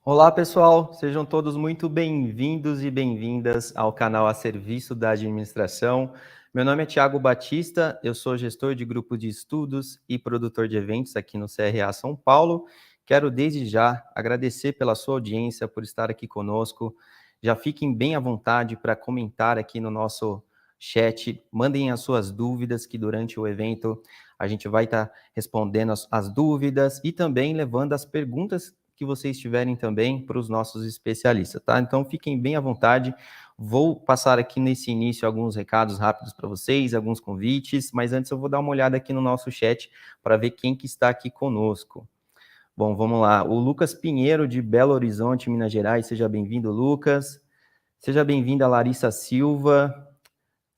Olá, pessoal, sejam todos muito bem-vindos e bem-vindas ao canal a serviço da administração. Meu nome é Thiago Batista, eu sou gestor de grupo de estudos e produtor de eventos aqui no CRA São Paulo. Quero desde já agradecer pela sua audiência, por estar aqui conosco. Já fiquem bem à vontade para comentar aqui no nosso chat, mandem as suas dúvidas, que durante o evento a gente vai estar respondendo as dúvidas e também levando as perguntas que vocês tiverem também para os nossos especialistas, tá? Então, fiquem bem à vontade. Vou passar aqui nesse início alguns recados rápidos para vocês, alguns convites, mas antes eu vou dar uma olhada aqui no nosso chat para ver quem que está aqui conosco. Bom, vamos lá. O Lucas Pinheiro, de Belo Horizonte, Minas Gerais. Seja bem-vindo, Lucas. Seja bem-vinda, Larissa Silva.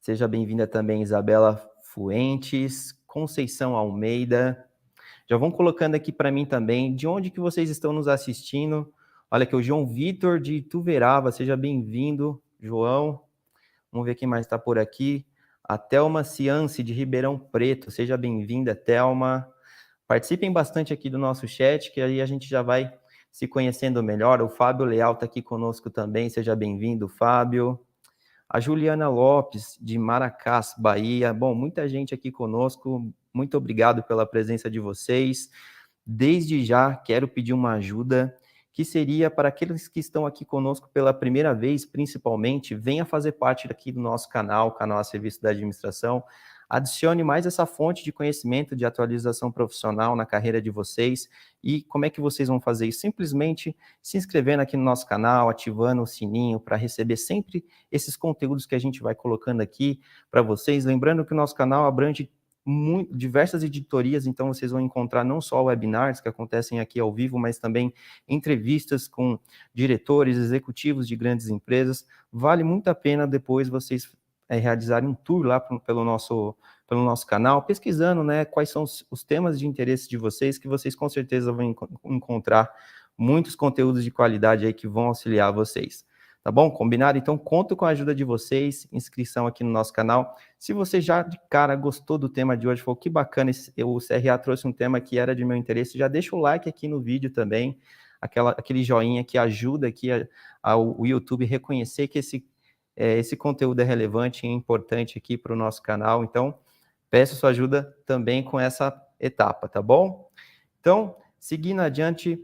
Seja bem-vinda também, Isabela Fuentes, Conceição Almeida. Já vão colocando aqui para mim também, de onde que vocês estão nos assistindo. Olha aqui, o João Vitor de Ituverava, seja bem-vindo, João. Vamos ver quem mais está por aqui. A Thelma Ciance, de Ribeirão Preto, seja bem-vinda, Thelma. Participem bastante aqui do nosso chat, que aí a gente já vai se conhecendo melhor. O Fábio Leal está aqui conosco também, seja bem-vindo, Fábio. A Juliana Lopes, de Maracás, Bahia. Bom, muita gente aqui conosco. Muito obrigado pela presença de vocês. Desde já, quero pedir uma ajuda, que seria para aqueles que estão aqui conosco pela primeira vez, principalmente, venha fazer parte aqui do nosso canal a Serviço da Administração. Adicione mais essa fonte de conhecimento, de atualização profissional na carreira de vocês. E como é que vocês vão fazer isso? Simplesmente se inscrevendo aqui no nosso canal, ativando o sininho para receber sempre esses conteúdos que a gente vai colocando aqui para vocês. Lembrando que o nosso canal abrange diversas editorias, então vocês vão encontrar não só webinars que acontecem aqui ao vivo, mas também entrevistas com diretores, executivos de grandes empresas. Vale muito a pena depois vocês realizarem um tour lá pelo nosso canal, pesquisando, né, quais são os temas de interesse de vocês, que vocês com certeza vão encontrar muitos conteúdos de qualidade aí que vão auxiliar vocês. Tá bom? Combinado? Então, conto com a ajuda de vocês, inscrição aqui no nosso canal. Se você já de cara gostou do tema de hoje, falou que bacana, o CRA trouxe um tema que era de meu interesse, já deixa o like aqui no vídeo também, aquele joinha que ajuda aqui o YouTube reconhecer que esse conteúdo é relevante e importante aqui para o nosso canal. Então, peço sua ajuda também com essa etapa, tá bom? Então, seguindo adiante,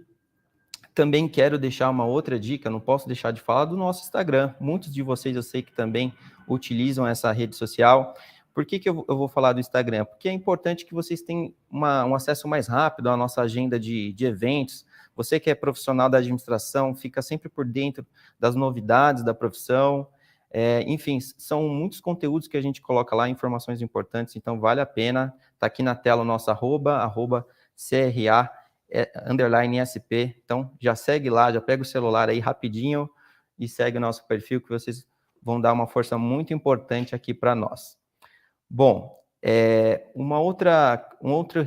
também quero deixar uma outra dica, não posso deixar de falar do nosso Instagram. Muitos de vocês eu sei que também utilizam essa rede social. Por que eu vou falar do Instagram? Porque é importante que vocês tenham um acesso mais rápido à nossa agenda de eventos. Você que é profissional da administração, fica sempre por dentro das novidades da profissão. Enfim, são muitos conteúdos que a gente coloca lá, informações importantes, então vale a pena. Está aqui na tela o nosso arroba CRA _ SP, então já segue lá, já pega o celular aí rapidinho e segue o nosso perfil, que vocês vão dar uma força muito importante aqui para nós. Bom, um outro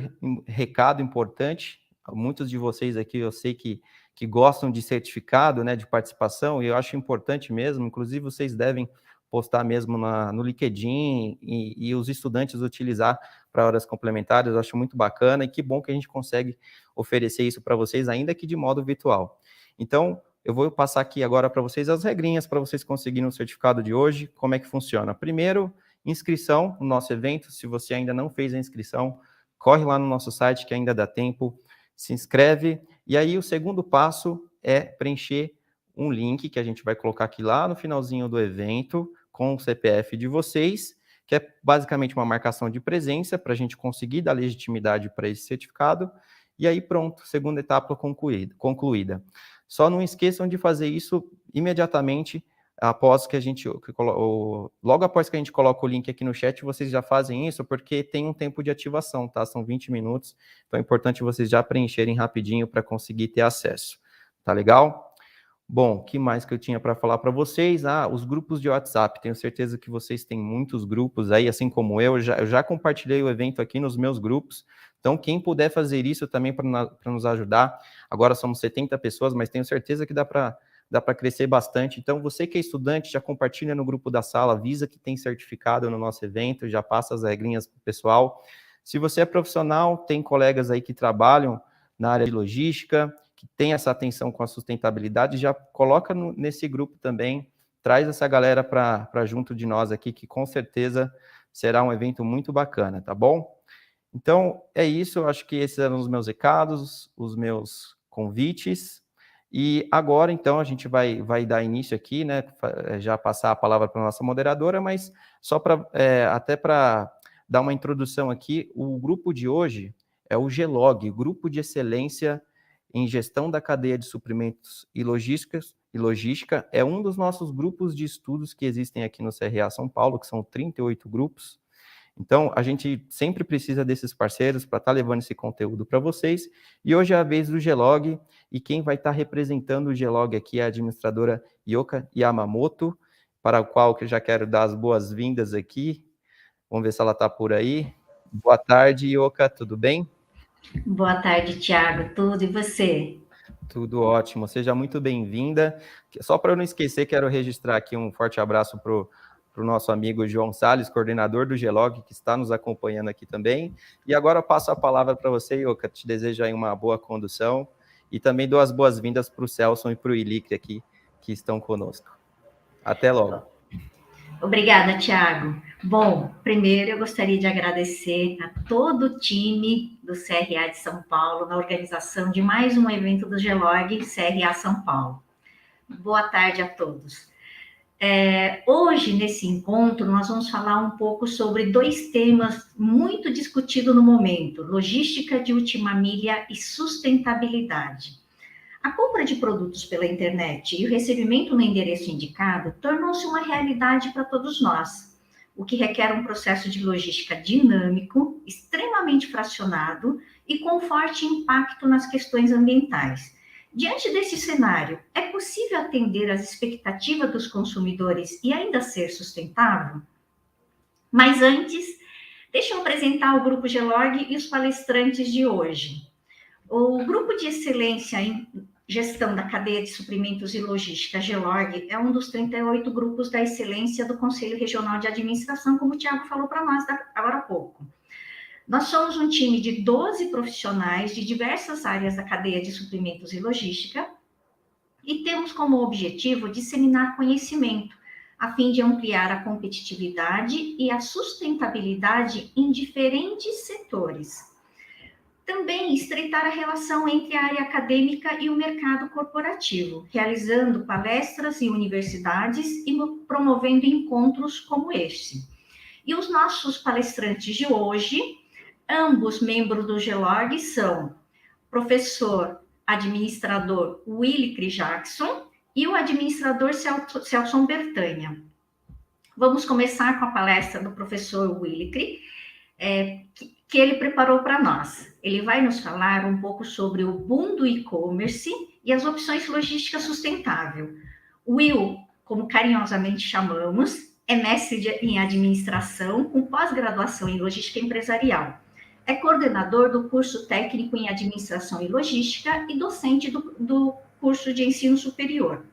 recado importante, muitos de vocês aqui eu sei que gostam de certificado, né, de participação, e eu acho importante mesmo, inclusive vocês devem postar mesmo no LinkedIn e os estudantes utilizar para horas complementares, eu acho muito bacana e que bom que a gente consegue oferecer isso para vocês, ainda que de modo virtual. Então, eu vou passar aqui agora para vocês as regrinhas para vocês conseguirem o certificado de hoje, como é que funciona. Primeiro, inscrição no nosso evento, se você ainda não fez a inscrição, corre lá no nosso site que ainda dá tempo, se inscreve, e aí o segundo passo é preencher um link que a gente vai colocar aqui lá no finalzinho do evento, com o CPF de vocês, que é basicamente uma marcação de presença para a gente conseguir dar legitimidade para esse certificado, e aí pronto, segunda etapa concluída. Só não esqueçam de fazer isso imediatamente após logo após que a gente coloca o link aqui no chat, vocês já fazem isso, porque tem um tempo de ativação, tá? São 20 minutos, então é importante vocês já preencherem rapidinho para conseguir ter acesso. Tá legal? Bom, o que mais que eu tinha para falar para vocês? Os grupos de WhatsApp. Tenho certeza que vocês têm muitos grupos aí, assim como eu já compartilhei o evento aqui nos meus grupos. Então, quem puder fazer isso também para nos ajudar. Agora somos 70 pessoas, mas tenho certeza que dá para crescer bastante. Então, você que é estudante, já compartilha no grupo da sala, avisa que tem certificado no nosso evento, já passa as regrinhas para o pessoal. Se você é profissional, tem colegas aí que trabalham na área de logística, que que tem essa atenção com a sustentabilidade, já coloca nesse grupo também, traz essa galera para junto de nós aqui, que com certeza será um evento muito bacana, tá bom? Então, é isso, eu acho que esses eram os meus recados, os meus convites, e agora, então, a gente vai dar início aqui, né, já passar a palavra para a nossa moderadora, mas só até para dar uma introdução aqui, o grupo de hoje é o GELOG, Grupo de Excelência em Gestão da Cadeia de Suprimentos e Logística, é um dos nossos grupos de estudos que existem aqui no CRA São Paulo, que são 38 grupos. Então, a gente sempre precisa desses parceiros para estar levando esse conteúdo para vocês. E hoje é a vez do GELOG, e quem vai estar representando o GELOG aqui é a administradora Yoka Yamamoto, para o qual que eu já quero dar as boas-vindas aqui. Vamos ver se ela está por aí. Boa tarde, Yoka, tudo bem? Boa tarde, Thiago, tudo e você? Tudo ótimo, seja muito bem-vinda. Só para eu não esquecer, quero registrar aqui um forte abraço para o nosso amigo João Salles, coordenador do GELOG, que está nos acompanhando aqui também. E agora eu passo a palavra para você, Yoka, te desejo aí uma boa condução e também dou as boas-vindas para o Celso e para o Ilicre aqui, que estão conosco. Até logo. Obrigada, Thiago. Bom, primeiro eu gostaria de agradecer a todo o time do CRA de São Paulo na organização de mais um evento do GELOG CRA São Paulo. Boa tarde a todos. Hoje, nesse encontro, nós vamos falar um pouco sobre dois temas muito discutidos no momento: logística de última milha e sustentabilidade. A compra de produtos pela internet e o recebimento no endereço indicado tornou-se uma realidade para todos nós, o que requer um processo de logística dinâmico, extremamente fracionado e com forte impacto nas questões ambientais. Diante desse cenário, é possível atender às expectativas dos consumidores e ainda ser sustentável? Mas antes, deixa eu apresentar o Grupo GELOG e os palestrantes de hoje. O Grupo de Excelência em Gestão da Cadeia de Suprimentos e Logística, GELOG, é um dos 38 grupos da excelência do Conselho Regional de Administração, como o Thiago falou para nós agora há pouco. Nós somos um time de 12 profissionais de diversas áreas da cadeia de suprimentos e logística e temos como objetivo disseminar conhecimento, a fim de ampliar a competitividade e a sustentabilidade em diferentes setores. Também estreitar a relação entre a área acadêmica e o mercado corporativo, realizando palestras em universidades e promovendo encontros como este. E os nossos palestrantes de hoje, ambos membros do GELOG, são o professor administrador Willicre Jackson e o administrador Celson Bertanha. Vamos começar com a palestra do professor Willicre, que ele preparou para nós. Ele vai nos falar um pouco sobre o boom do e-commerce e as opções logísticas sustentável. Will, como carinhosamente chamamos, é mestre em administração com pós-graduação em logística empresarial. É coordenador do curso técnico em administração e logística e docente do curso de ensino superior.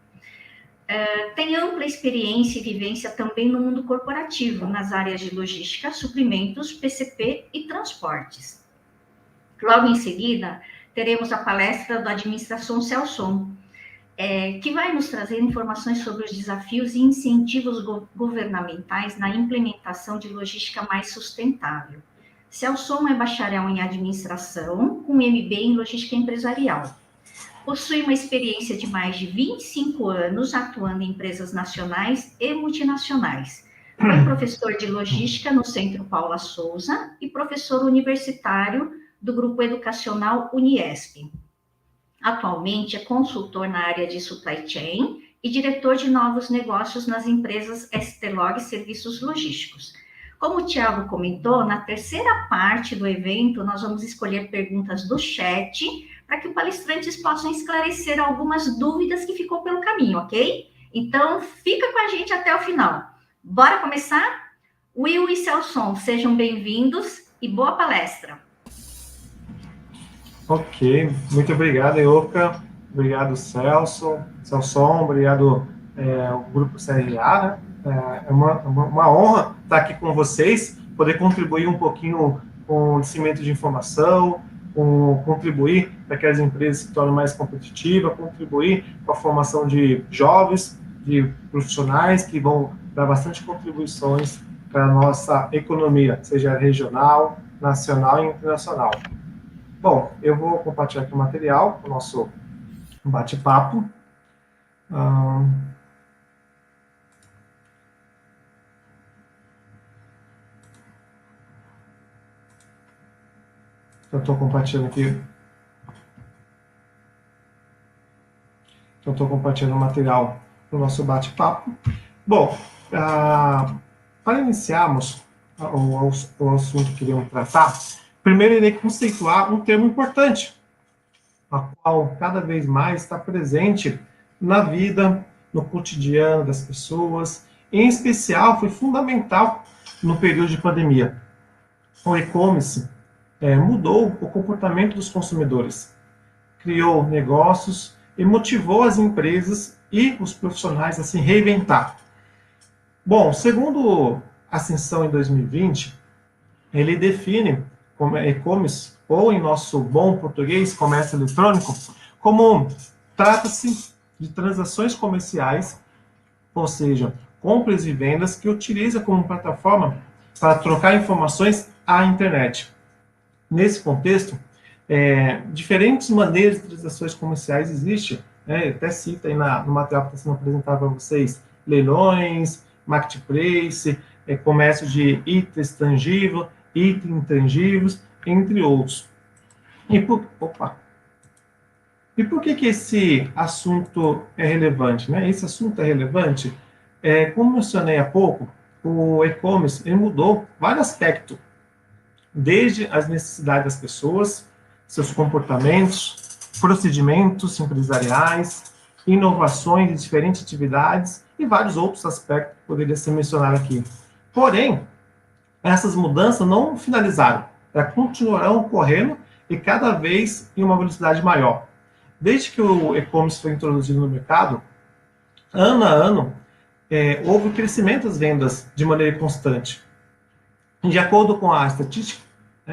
Tem ampla experiência e vivência também no mundo corporativo, nas áreas de logística, suprimentos, PCP e transportes. Logo em seguida, teremos a palestra da administração Celson, que vai nos trazer informações sobre os desafios e incentivos governamentais na implementação de logística mais sustentável. Celson é bacharel em administração, com MBA em logística empresarial. Possui uma experiência de mais de 25 anos atuando em empresas nacionais e multinacionais. Foi professor de logística no Centro Paula Souza e professor universitário do Grupo Educacional Uniesp. Atualmente é consultor na área de supply chain e diretor de novos negócios nas empresas STLog Serviços Logísticos. Como o Thiago comentou, na terceira parte do evento nós vamos escolher perguntas do chat para que os palestrantes possam esclarecer algumas dúvidas que ficou pelo caminho, ok? Então, fica com a gente até o final. Bora começar? Will e Celson, sejam bem-vindos e boa palestra. Ok, muito obrigado, Yoka. Obrigado, Celson, obrigado ao Grupo CRA, né? É uma honra estar aqui com vocês, poder contribuir um pouquinho com o conhecimento de informação, contribuir para que as empresas se tornem mais competitivas, contribuir com a formação de jovens, de profissionais que vão dar bastante contribuições para a nossa economia, seja regional, nacional e internacional. Bom, eu vou compartilhar aqui o material, o nosso bate-papo. Eu estou compartilhando aqui. Então, estou compartilhando o material do nosso bate-papo. Bom, para iniciarmos o assunto que iremos tratar, primeiro irei conceituar um termo importante, a qual cada vez mais está presente na vida, no cotidiano das pessoas, em especial foi fundamental no período de pandemia. O e-commerce mudou o comportamento dos consumidores, criou negócios e motivou as empresas e os profissionais a se reinventar. Bom, segundo a Ascensão em 2020, ele define como e-commerce, ou em nosso bom português, comércio eletrônico, como trata-se de transações comerciais, ou seja, compras e vendas que utiliza como plataforma para trocar informações à internet. Nesse contexto, diferentes maneiras de transações comerciais existem, até cita aí no material que está sendo apresentado para vocês, leilões, marketplace, comércio de itens tangíveis, itens intangíveis, entre outros. E por que esse assunto é relevante? Esse assunto é relevante, como mencionei há pouco, o e-commerce mudou vários aspectos, desde as necessidades das pessoas, seus comportamentos, procedimentos empresariais, inovações de diferentes atividades e vários outros aspectos que poderiam ser mencionados aqui. Porém, essas mudanças não finalizaram, elas continuarão ocorrendo e cada vez em uma velocidade maior. Desde que o e-commerce foi introduzido no mercado, ano a ano, houve um crescimento das vendas de maneira constante. De acordo com a estatística,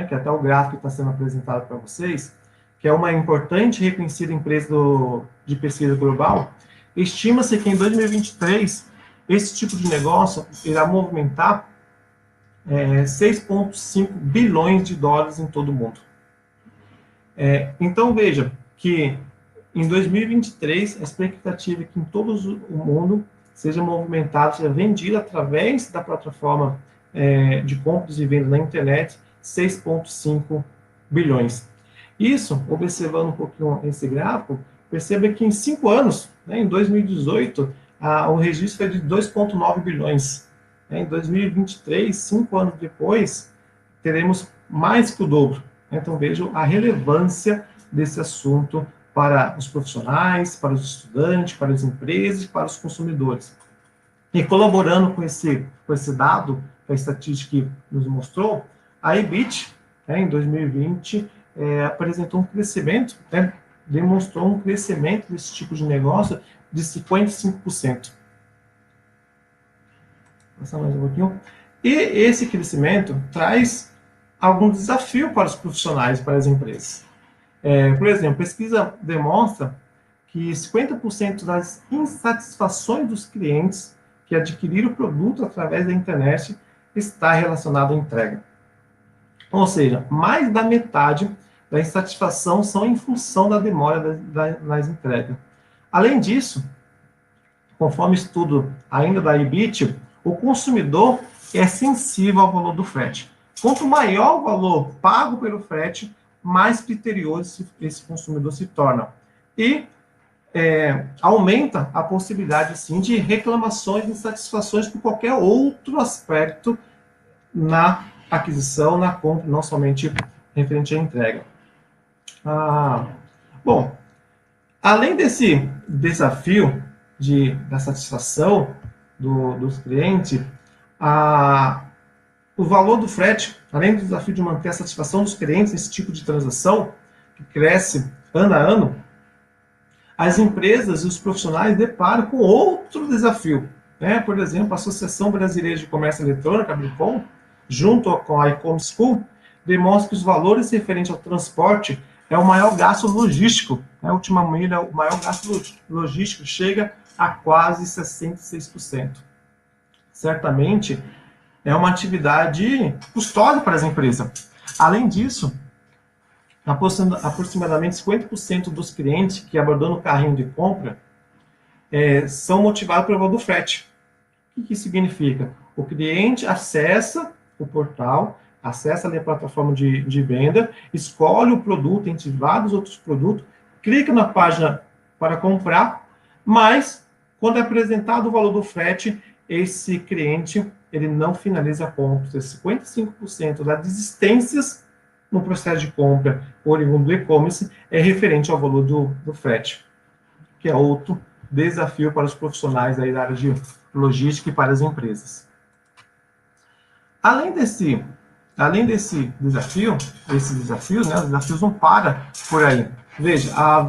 que até o gráfico está sendo apresentado para vocês, que é uma importante e reconhecida empresa de pesquisa global, estima-se que em 2023 esse tipo de negócio irá movimentar 6,5 bilhões de dólares em todo o mundo. Então veja que em 2023 a expectativa é que em todo o mundo seja movimentado, seja vendido através da plataforma de compras e vendas na internet 6,5 bilhões. Isso, observando um pouquinho esse gráfico, perceba que em 5 anos, em 2018, o registro foi de 2,9 bilhões. Em 2023, 5 anos depois, teremos mais que o dobro. Então vejam a relevância desse assunto para os profissionais, para os estudantes, para as empresas e para os consumidores. E colaborando com esse dado que a estatística nos mostrou, a Ebit, em 2020, apresentou um crescimento, demonstrou um crescimento desse tipo de negócio de 55%. Passar mais um pouquinho. E esse crescimento traz algum desafio para os profissionais, para as empresas. Por exemplo, pesquisa demonstra que 50% das insatisfações dos clientes que adquiriram o produto através da internet está relacionado à entrega. Ou seja, mais da metade da insatisfação são em função da demora nas entregas. Além disso, conforme estudo ainda da Ebit, o consumidor é sensível ao valor do frete. Quanto maior o valor pago pelo frete, mais criterioso esse consumidor se torna. E aumenta a possibilidade, sim, de reclamações e insatisfações por qualquer outro aspecto na aquisição, na compra, não somente referente à entrega. Bom, além desse desafio da satisfação dos clientes, o valor do frete, além do desafio de manter a satisfação dos clientes nesse tipo de transação, que cresce ano a ano, as empresas e os profissionais deparam com outro desafio. Por exemplo, a Associação Brasileira de Comércio Eletrônico, a Bricom, junto com a e-commerce School, demonstra que os valores referentes ao transporte é o maior gasto logístico. A última milha, o maior gasto logístico chega a quase 66%. Certamente, é uma atividade custosa para as empresas. Além disso, aproximadamente 50% dos clientes que abordam no carrinho de compra são motivados pelo valor do frete. O que isso significa? O cliente acessa o portal, acessa ali a plataforma de venda, escolhe o produto entre vários outros produtos, clica na página para comprar, mas quando é apresentado o valor do frete, esse cliente ele não finaliza a compra. 55% das desistências no processo de compra oriundo do e-commerce é referente ao valor do frete, que é outro desafio para os profissionais aí da área de logística e para as empresas. Além desse desafio, esses desafios, né, os desafios não param por aí. Veja, as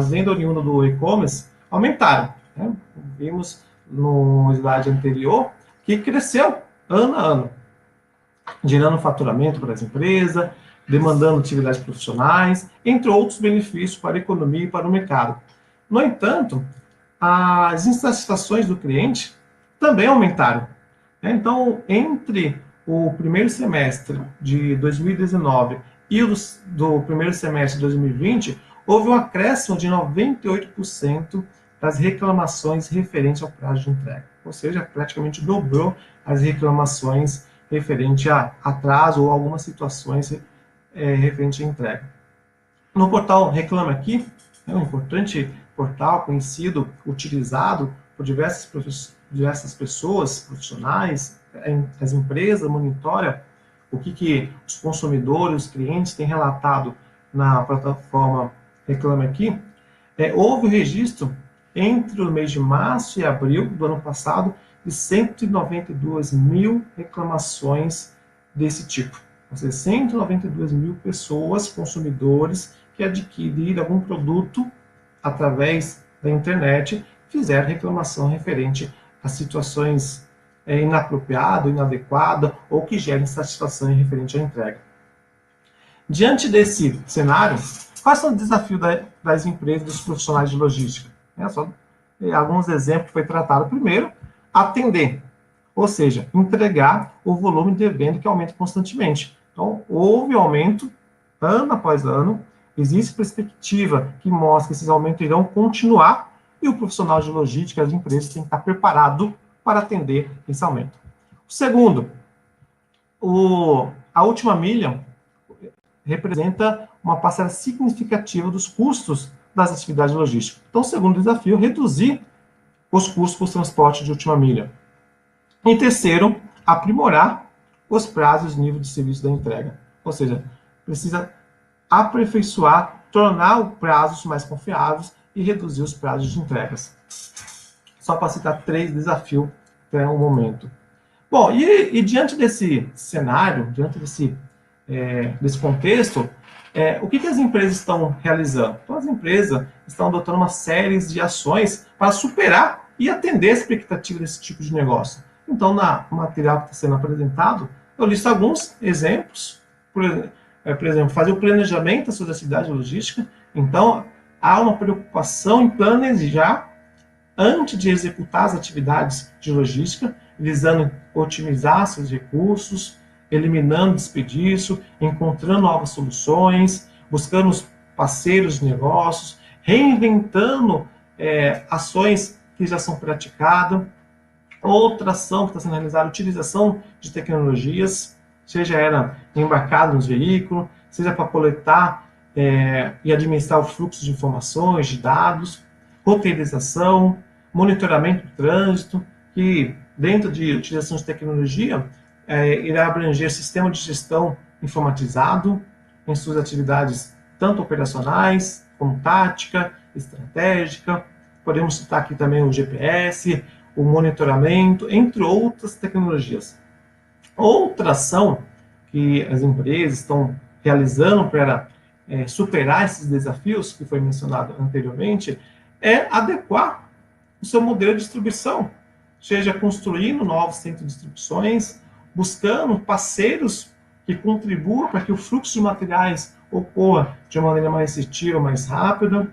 vendas oriundas do e-commerce aumentaram. Né? Vimos no slide anterior que cresceu ano a ano, gerando faturamento para as empresas, demandando atividades profissionais, entre outros benefícios para a economia e para o mercado. No entanto, as insatisfações do cliente também aumentaram. Então, entre o primeiro semestre de 2019 e do primeiro semestre de 2020, houve um acréscimo de 98% das reclamações referentes ao prazo de entrega. Ou seja, praticamente dobrou as reclamações referente a atraso ou algumas situações referente à entrega. No portal Reclame Aqui, um importante portal conhecido, utilizado por diversas pessoas, profissionais, as empresas monitoram o que os consumidores, os clientes têm relatado na plataforma Reclame Aqui. Houve o registro entre o mês de março e abril do ano passado de 192 mil reclamações desse tipo. Ou seja, 192 mil pessoas, consumidores, que adquiriram algum produto através da internet, fizeram reclamação referente a situações inapropriadas, inadequadas, ou que gerem insatisfação referente à entrega. Diante desse cenário, quais são os desafios das empresas, dos profissionais de logística? Só alguns exemplos que foi tratado. Primeiro, atender, ou seja, entregar o volume de venda que aumenta constantemente. Então, houve aumento ano após ano, existe perspectiva que mostra que esses aumentos irão continuar e o profissional de logística, as empresas, tem que estar preparado para atender esse aumento. O segundo, a última milha representa uma parcela significativa dos custos das atividades logísticas. Então, o segundo desafio, reduzir os custos por transporte de última milha. E terceiro, aprimorar os prazos e nível de serviço da entrega. Ou seja, precisa aperfeiçoar, tornar os prazos mais confiáveis e reduzir os prazos de entregas. Só para citar 3 desafios até o momento. Bom, e diante desse cenário, diante desse contexto, o que as empresas estão realizando? Então, as empresas estão adotando uma série de ações para superar e atender a expectativa desse tipo de negócio. Então, no material que está sendo apresentado, eu listo alguns exemplos. Por exemplo, fazer o planejamento da sua atividade logística. Então, há uma preocupação em planejar antes de executar as atividades de logística, visando otimizar seus recursos, eliminando desperdício, encontrando novas soluções, buscando os parceiros de negócios, reinventando ações que já são praticadas. Outra ação que está sendo realizada, a utilização de tecnologias, seja ela embarcada nos veículos, seja para coletar e administrar o fluxo de informações, de dados, roteirização, monitoramento do trânsito, que dentro de utilização de tecnologia, irá abranger sistema de gestão informatizado em suas atividades tanto operacionais, como tática, estratégica. Podemos citar aqui também o GPS, o monitoramento, entre outras tecnologias. Outra ação que as empresas estão realizando para superar esses desafios que foi mencionado anteriormente é adequar o seu modelo de distribuição, seja construindo novos centros de distribuições, buscando parceiros que contribua para que o fluxo de materiais ocorra de uma maneira mais assertiva, mais rápida,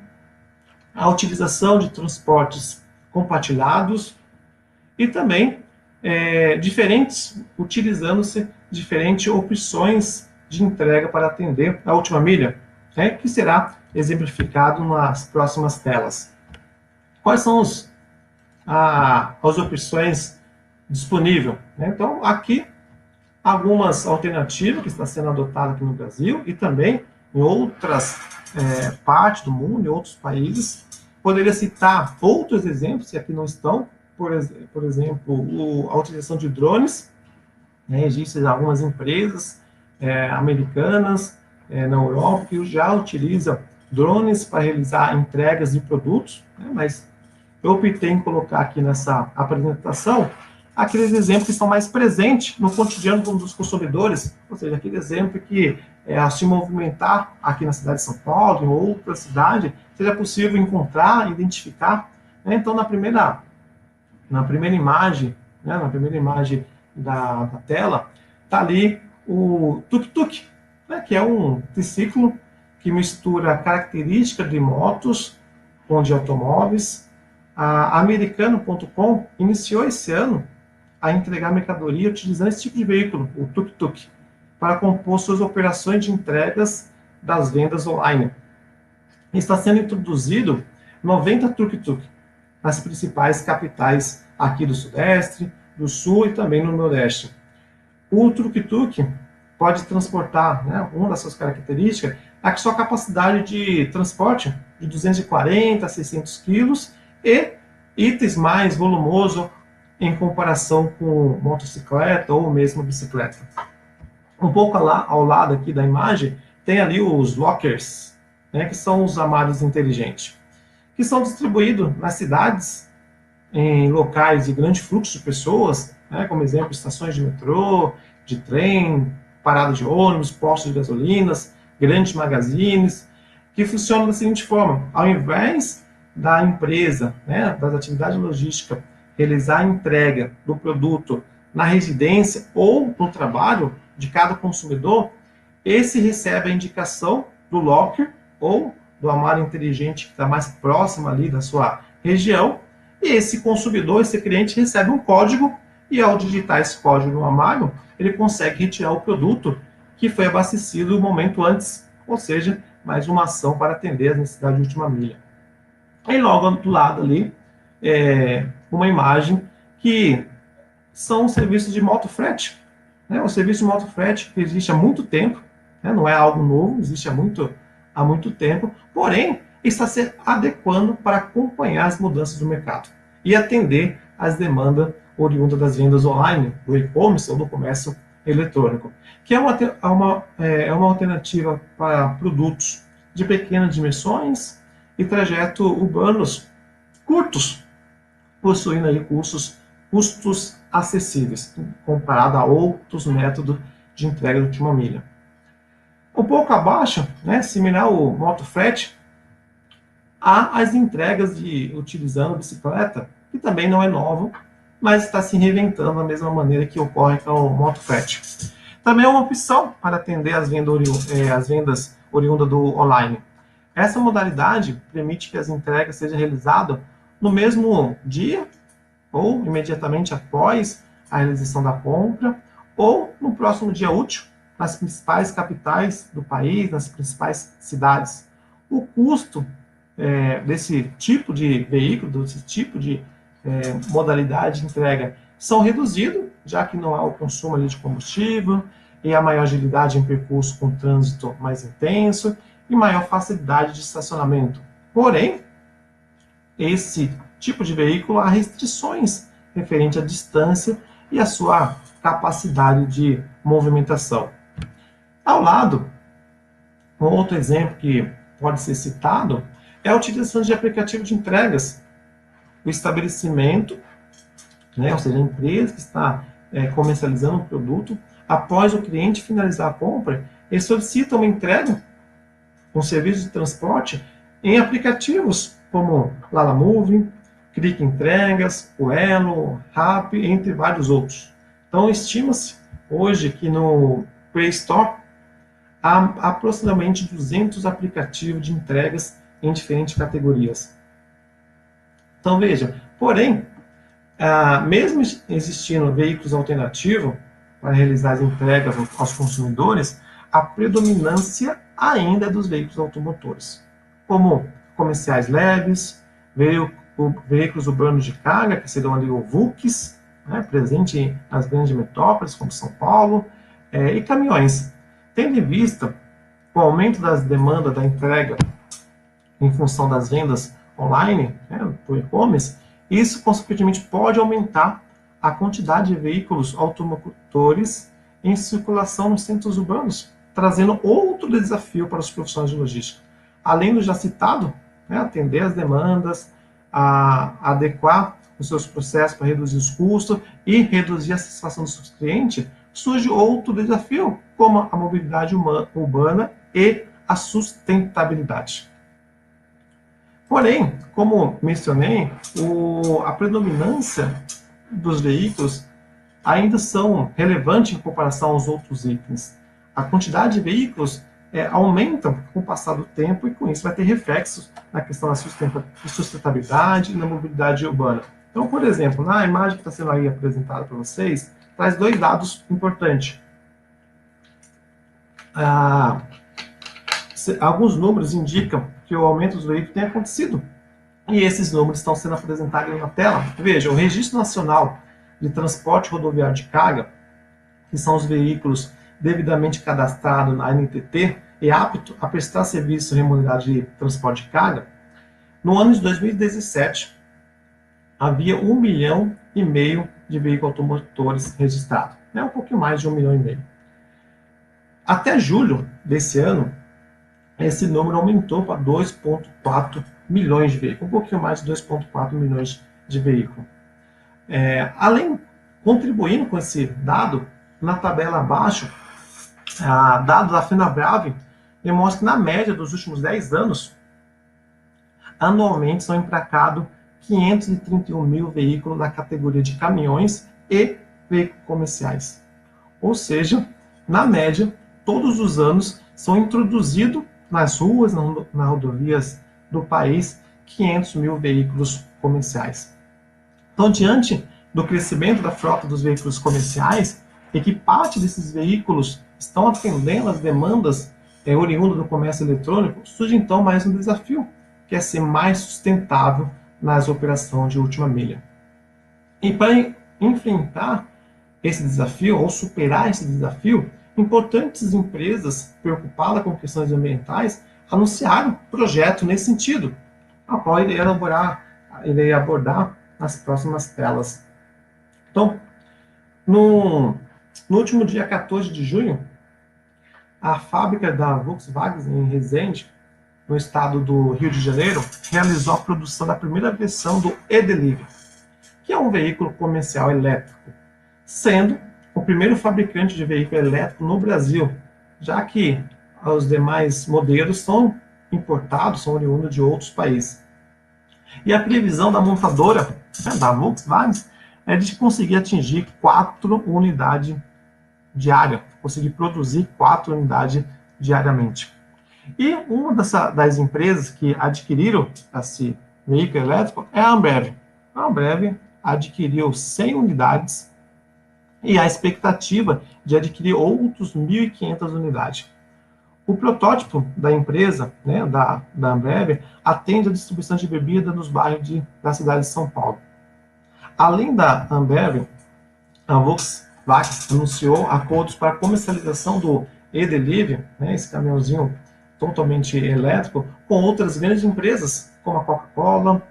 a utilização de transportes compartilhados e também utilizando-se diferentes opções de entrega para atender a última milha, que será exemplificado nas próximas telas. Quais são as opções disponíveis? Então, aqui, algumas alternativas que estão sendo adotadas aqui no Brasil e também em outras partes do mundo, em outros países. Poderia citar outros exemplos, que aqui não estão, por exemplo, a utilização de drones. Existem algumas empresas americanas na Europa que já utilizam drones para realizar entregas de produtos, mas eu optei em colocar aqui nessa apresentação aqueles exemplos que estão mais presentes no cotidiano dos consumidores, ou seja, aquele exemplo que, ao se movimentar aqui na cidade de São Paulo, em outra cidade, seja possível encontrar, identificar. Então, na primeira imagem, da tela, está ali o tuk-tuk, que é um triciclo que mistura características de motos com de automóveis. A Americano.com iniciou esse ano a entregar mercadoria utilizando esse tipo de veículo, o tuk-tuk, para compor suas operações de entregas das vendas online. Está sendo introduzido 90 tuk-tuk nas principais capitais aqui do Sudeste, do Sul e também no Nordeste. O tuk-tuk pode transportar, uma das suas características, a sua capacidade de transporte de 240 a 600 quilos e itens mais volumosos em comparação com motocicleta ou mesmo bicicleta. Um pouco ao lado aqui da imagem, tem ali os lockers, que são os armários inteligentes, que são distribuídos nas cidades, em locais de grande fluxo de pessoas, como exemplo, estações de metrô, de trem, paradas de ônibus, postos de gasolinas, grandes magazines, que funcionam da seguinte forma: ao invés da empresa, das atividades logísticas, realizar a entrega do produto na residência ou no trabalho de cada consumidor, esse recebe a indicação do locker ou do armário inteligente que está mais próximo ali da sua região, e esse consumidor, esse cliente, recebe um código e ao digitar esse código no armário, ele consegue retirar o produto que foi abastecido um momento antes, ou seja, mais uma ação para atender as necessidades de última milha. E logo do lado ali, uma imagem que são os serviços de motofrete. O serviço de motofrete que existe há muito tempo, não é algo novo, existe há muito tempo, porém está se adequando para acompanhar as mudanças do mercado e atender às demandas oriundas das vendas online, do e-commerce ou do comércio eletrônico, que é uma alternativa para produtos de pequenas dimensões e trajetos urbanos curtos, possuindo aí custos acessíveis, comparado a outros métodos de entrega de última milha. Um pouco abaixo, similar ao motofrete, há as entregas utilizando bicicleta, que também não é novo, mas está se reinventando da mesma maneira que ocorre com o motofrete. Também é uma opção para atender as vendas oriundas do online. Essa modalidade permite que as entregas sejam realizadas no mesmo dia ou imediatamente após a realização da compra ou no próximo dia útil nas principais capitais do país, nas principais cidades. O custo desse tipo de veículo, desse tipo de modalidade de entrega são reduzidos, já que não há o consumo ali de combustível e a maior agilidade em percurso com trânsito mais intenso e maior facilidade de estacionamento. Porém, esse tipo de veículo há restrições referente à distância e à sua capacidade de movimentação. Ao lado, um outro exemplo que pode ser citado é a utilização de aplicativo de entregas. O estabelecimento, ou seja, a empresa que está comercializando um produto, após o cliente finalizar a compra, ele solicita uma entrega com serviço de transporte em aplicativos como Lalamove, Clique Entregas, o Elo, Rappi, entre vários outros. Então, estima-se hoje que no Play Store, há aproximadamente 200 aplicativos de entregas em diferentes categorias. Então, veja, porém, mesmo existindo veículos alternativos para realizar as entregas aos consumidores, a predominância ainda é dos veículos automotores, como comerciais leves, veículos urbanos de carga, que seriam ali o VUCs, né, presente nas grandes metrópoles, como São Paulo, e caminhões. Tendo em vista o aumento das demandas da entrega em função das vendas online, né, por e-commerce, isso, consequentemente, pode aumentar a quantidade de veículos automotores em circulação nos centros urbanos, trazendo outro desafio para os profissionais de logística. Além do já citado, né, atender as demandas, adequar os seus processos para reduzir os custos e reduzir a satisfação dos seus clientes, surge outro desafio, como a mobilidade urbana e a sustentabilidade. Porém, como mencionei, a predominância dos veículos ainda são relevantes em comparação aos outros itens. A quantidade de veículos aumenta com o passar do tempo e com isso vai ter reflexos na questão da sustentabilidade e na mobilidade urbana. Então, por exemplo, na imagem que está sendo aí apresentada para vocês, traz dois dados importantes. Alguns números indicam que o aumento dos veículos tem acontecido. E esses números estão sendo apresentados na tela. Veja, o Registro Nacional de Transporte Rodoviário de Carga, que são os veículos devidamente cadastrados na NTT e apto a prestar serviço remunerado de transporte de carga, no ano de 2017, havia 1,5 milhão de veículos automotores registrados. Um pouquinho mais de 1,5 milhão. Até julho desse ano, esse número aumentou para 2,4 milhões de veículos, um pouquinho mais de 2,4 milhões de veículos. Contribuindo com esse dado, na tabela abaixo, dados da FenaBrave demonstram que, na média dos últimos 10 anos, anualmente são emplacados 531 mil veículos na categoria de caminhões e veículos comerciais. Ou seja, na média, todos os anos são introduzidos nas ruas, nas rodovias do país, 500 mil veículos comerciais. Então, diante do crescimento da frota dos veículos comerciais, e que parte desses veículos estão atendendo às demandas oriundas do comércio eletrônico, surge então mais um desafio, que é ser mais sustentável nas operações de última milha. E para enfrentar esse desafio, ou superar esse desafio, importantes empresas preocupadas com questões ambientais anunciaram projeto nesse sentido, a qual irei abordar nas próximas telas. Então, no último dia 14 de junho, a fábrica da Volkswagen em Resende, no estado do Rio de Janeiro, realizou a produção da primeira versão do e-Delivery, que é um veículo comercial elétrico, sendo o primeiro fabricante de veículo elétrico no Brasil, já que os demais modelos são importados, são oriundos de outros países. E a previsão da montadora, da Volkswagen, é de conseguir atingir 4 unidades diárias, conseguir produzir 4 unidades diariamente. E uma das empresas que adquiriram esse veículo elétrico é a Ambev. A Ambev adquiriu 100 unidades e a expectativa de adquirir outros 1.500 unidades. O protótipo da empresa, da Ambev, atende a distribuição de bebida nos bairros da cidade de São Paulo. Além da Ambev, a Volkswagen anunciou acordos para a comercialização do e-Delivery, esse caminhãozinho totalmente elétrico, com outras grandes empresas, como a Coca-Cola,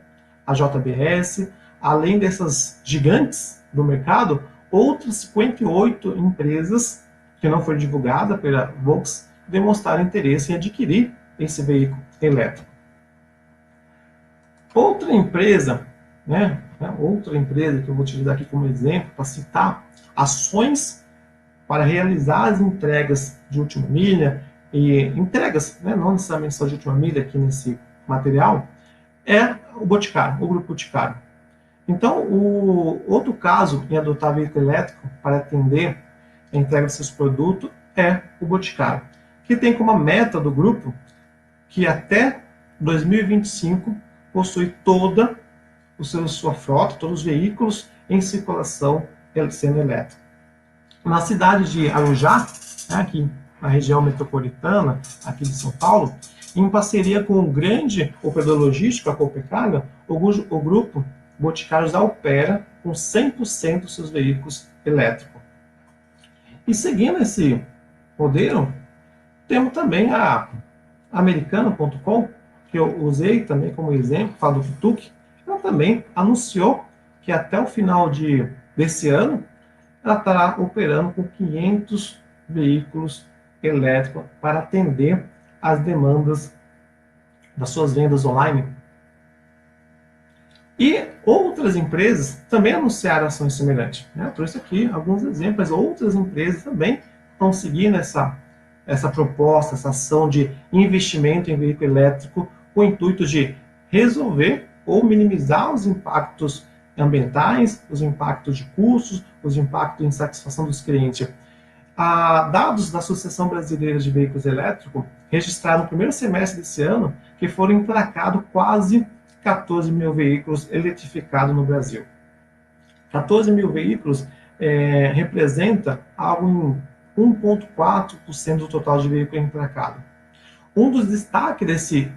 a JBS, além dessas gigantes do mercado, outras 58 empresas, que não foi divulgada pela Volkswagen, demonstraram interesse em adquirir esse veículo elétrico. Outra empresa que eu vou utilizar aqui como exemplo para citar ações para realizar as entregas de última milha e entregas, não necessariamente só de última milha aqui nesse material, é o Boticário, o Grupo Boticário. Então, o outro caso em adotar veículo elétrico para atender a entrega de seus produtos é o Boticário, que tem como meta do grupo que até 2025 possui toda sua frota, todos os veículos em circulação sendo elétrica. Na cidade de Arujá, aqui na região metropolitana, aqui de São Paulo, em parceria com o grande operador logístico, a Copecagna, o grupo Boticário já opera com 100% dos seus veículos elétricos. E seguindo esse modelo, temos também a Americana.com, que eu usei também como exemplo, falo do Tuk. Ela também anunciou que até o final desse ano ela estará operando com 500 veículos elétricos para atender às demandas das suas vendas online. E outras empresas também anunciaram ações semelhantes. Eu trouxe aqui alguns exemplos, outras empresas também estão seguindo essa proposta, essa ação de investimento em veículo elétrico com o intuito de resolver ou minimizar os impactos ambientais, os impactos de custos, os impactos em satisfação dos clientes. Dados da Associação Brasileira de Veículos Elétricos registraram no primeiro semestre desse ano que foram emplacados quase 14 mil veículos eletrificados no Brasil. 14 mil veículos representa algo em 1,4% do total de veículos emplacados. Um dos destaques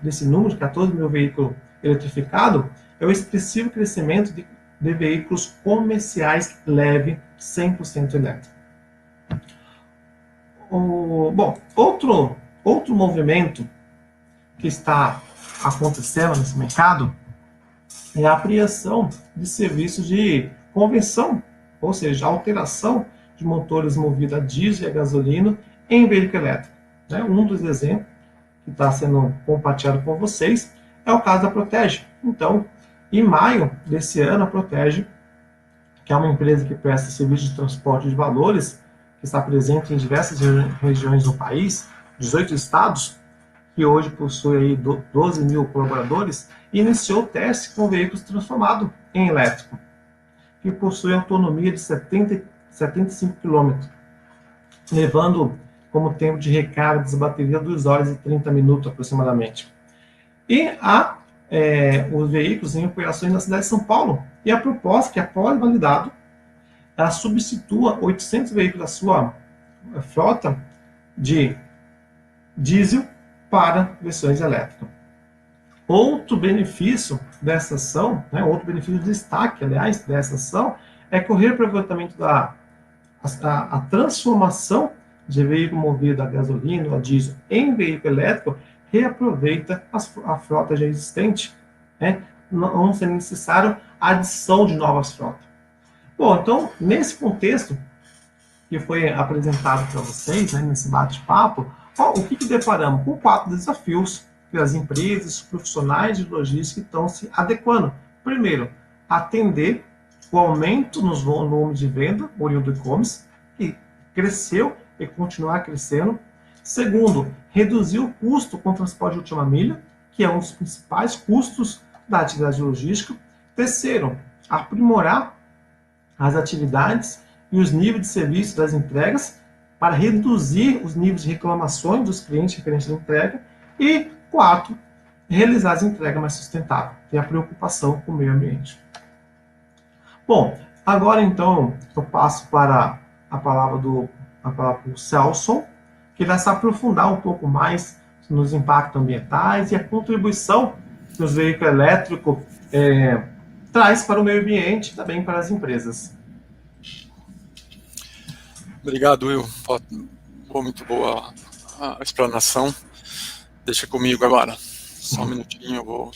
desse número de 14 mil veículos eletrificados é o expressivo crescimento de veículos comerciais leve 100% elétricos. Outro movimento que está acontecendo nesse mercado é a ampliação de serviços de conversão, ou seja, alteração de motores movidos a diesel e a gasolina em veículo elétrico. Um dos exemplos que está sendo compartilhado com vocês é o caso da Protege. Então, em maio desse ano, a Protege, que é uma empresa que presta serviço de transporte de valores, que está presente em diversas regiões do país, 18 estados, que hoje possui aí 12 mil colaboradores, iniciou o teste com veículos transformados em elétrico, que possui autonomia de 75 km, levando como tempo de recarga das baterias 2 horas e 30 minutos aproximadamente. E há os veículos em operações na cidade de São Paulo, e a proposta que, após validado, ela substitua 800 veículos da sua frota de diesel para versões elétricas. Outro benefício dessa ação, outro benefício de destaque, aliás, dessa ação, é que o reaproveitamento a transformação de veículo movido a gasolina ou a diesel em veículo elétrico reaproveita a frota já existente, não sendo necessário a adição de novas frotas. Bom, então, nesse contexto que foi apresentado para vocês, nesse bate-papo, o que deparamos? Com 4 desafios que as empresas, os profissionais de logística estão se adequando. Primeiro, atender o aumento nos volumes de venda, oriundo do e-commerce, que cresceu e continuar crescendo. Segundo, reduzir o custo com o transporte de última milha, que é um dos principais custos da atividade logística. Terceiro, aprimorar as atividades e os níveis de serviço das entregas para reduzir os níveis de reclamações dos clientes referentes à entrega. E, quarto, realizar as entregas mais sustentáveis, ter a preocupação com o meio ambiente. Bom, agora então eu passo para a palavra para o Celso, que vai se aprofundar um pouco mais nos impactos ambientais e a contribuição que os veículos elétricos traz para o meio ambiente e também para as empresas. Obrigado, Will. Muito boa a explanação. Deixa comigo agora. Só um minutinho, eu vou...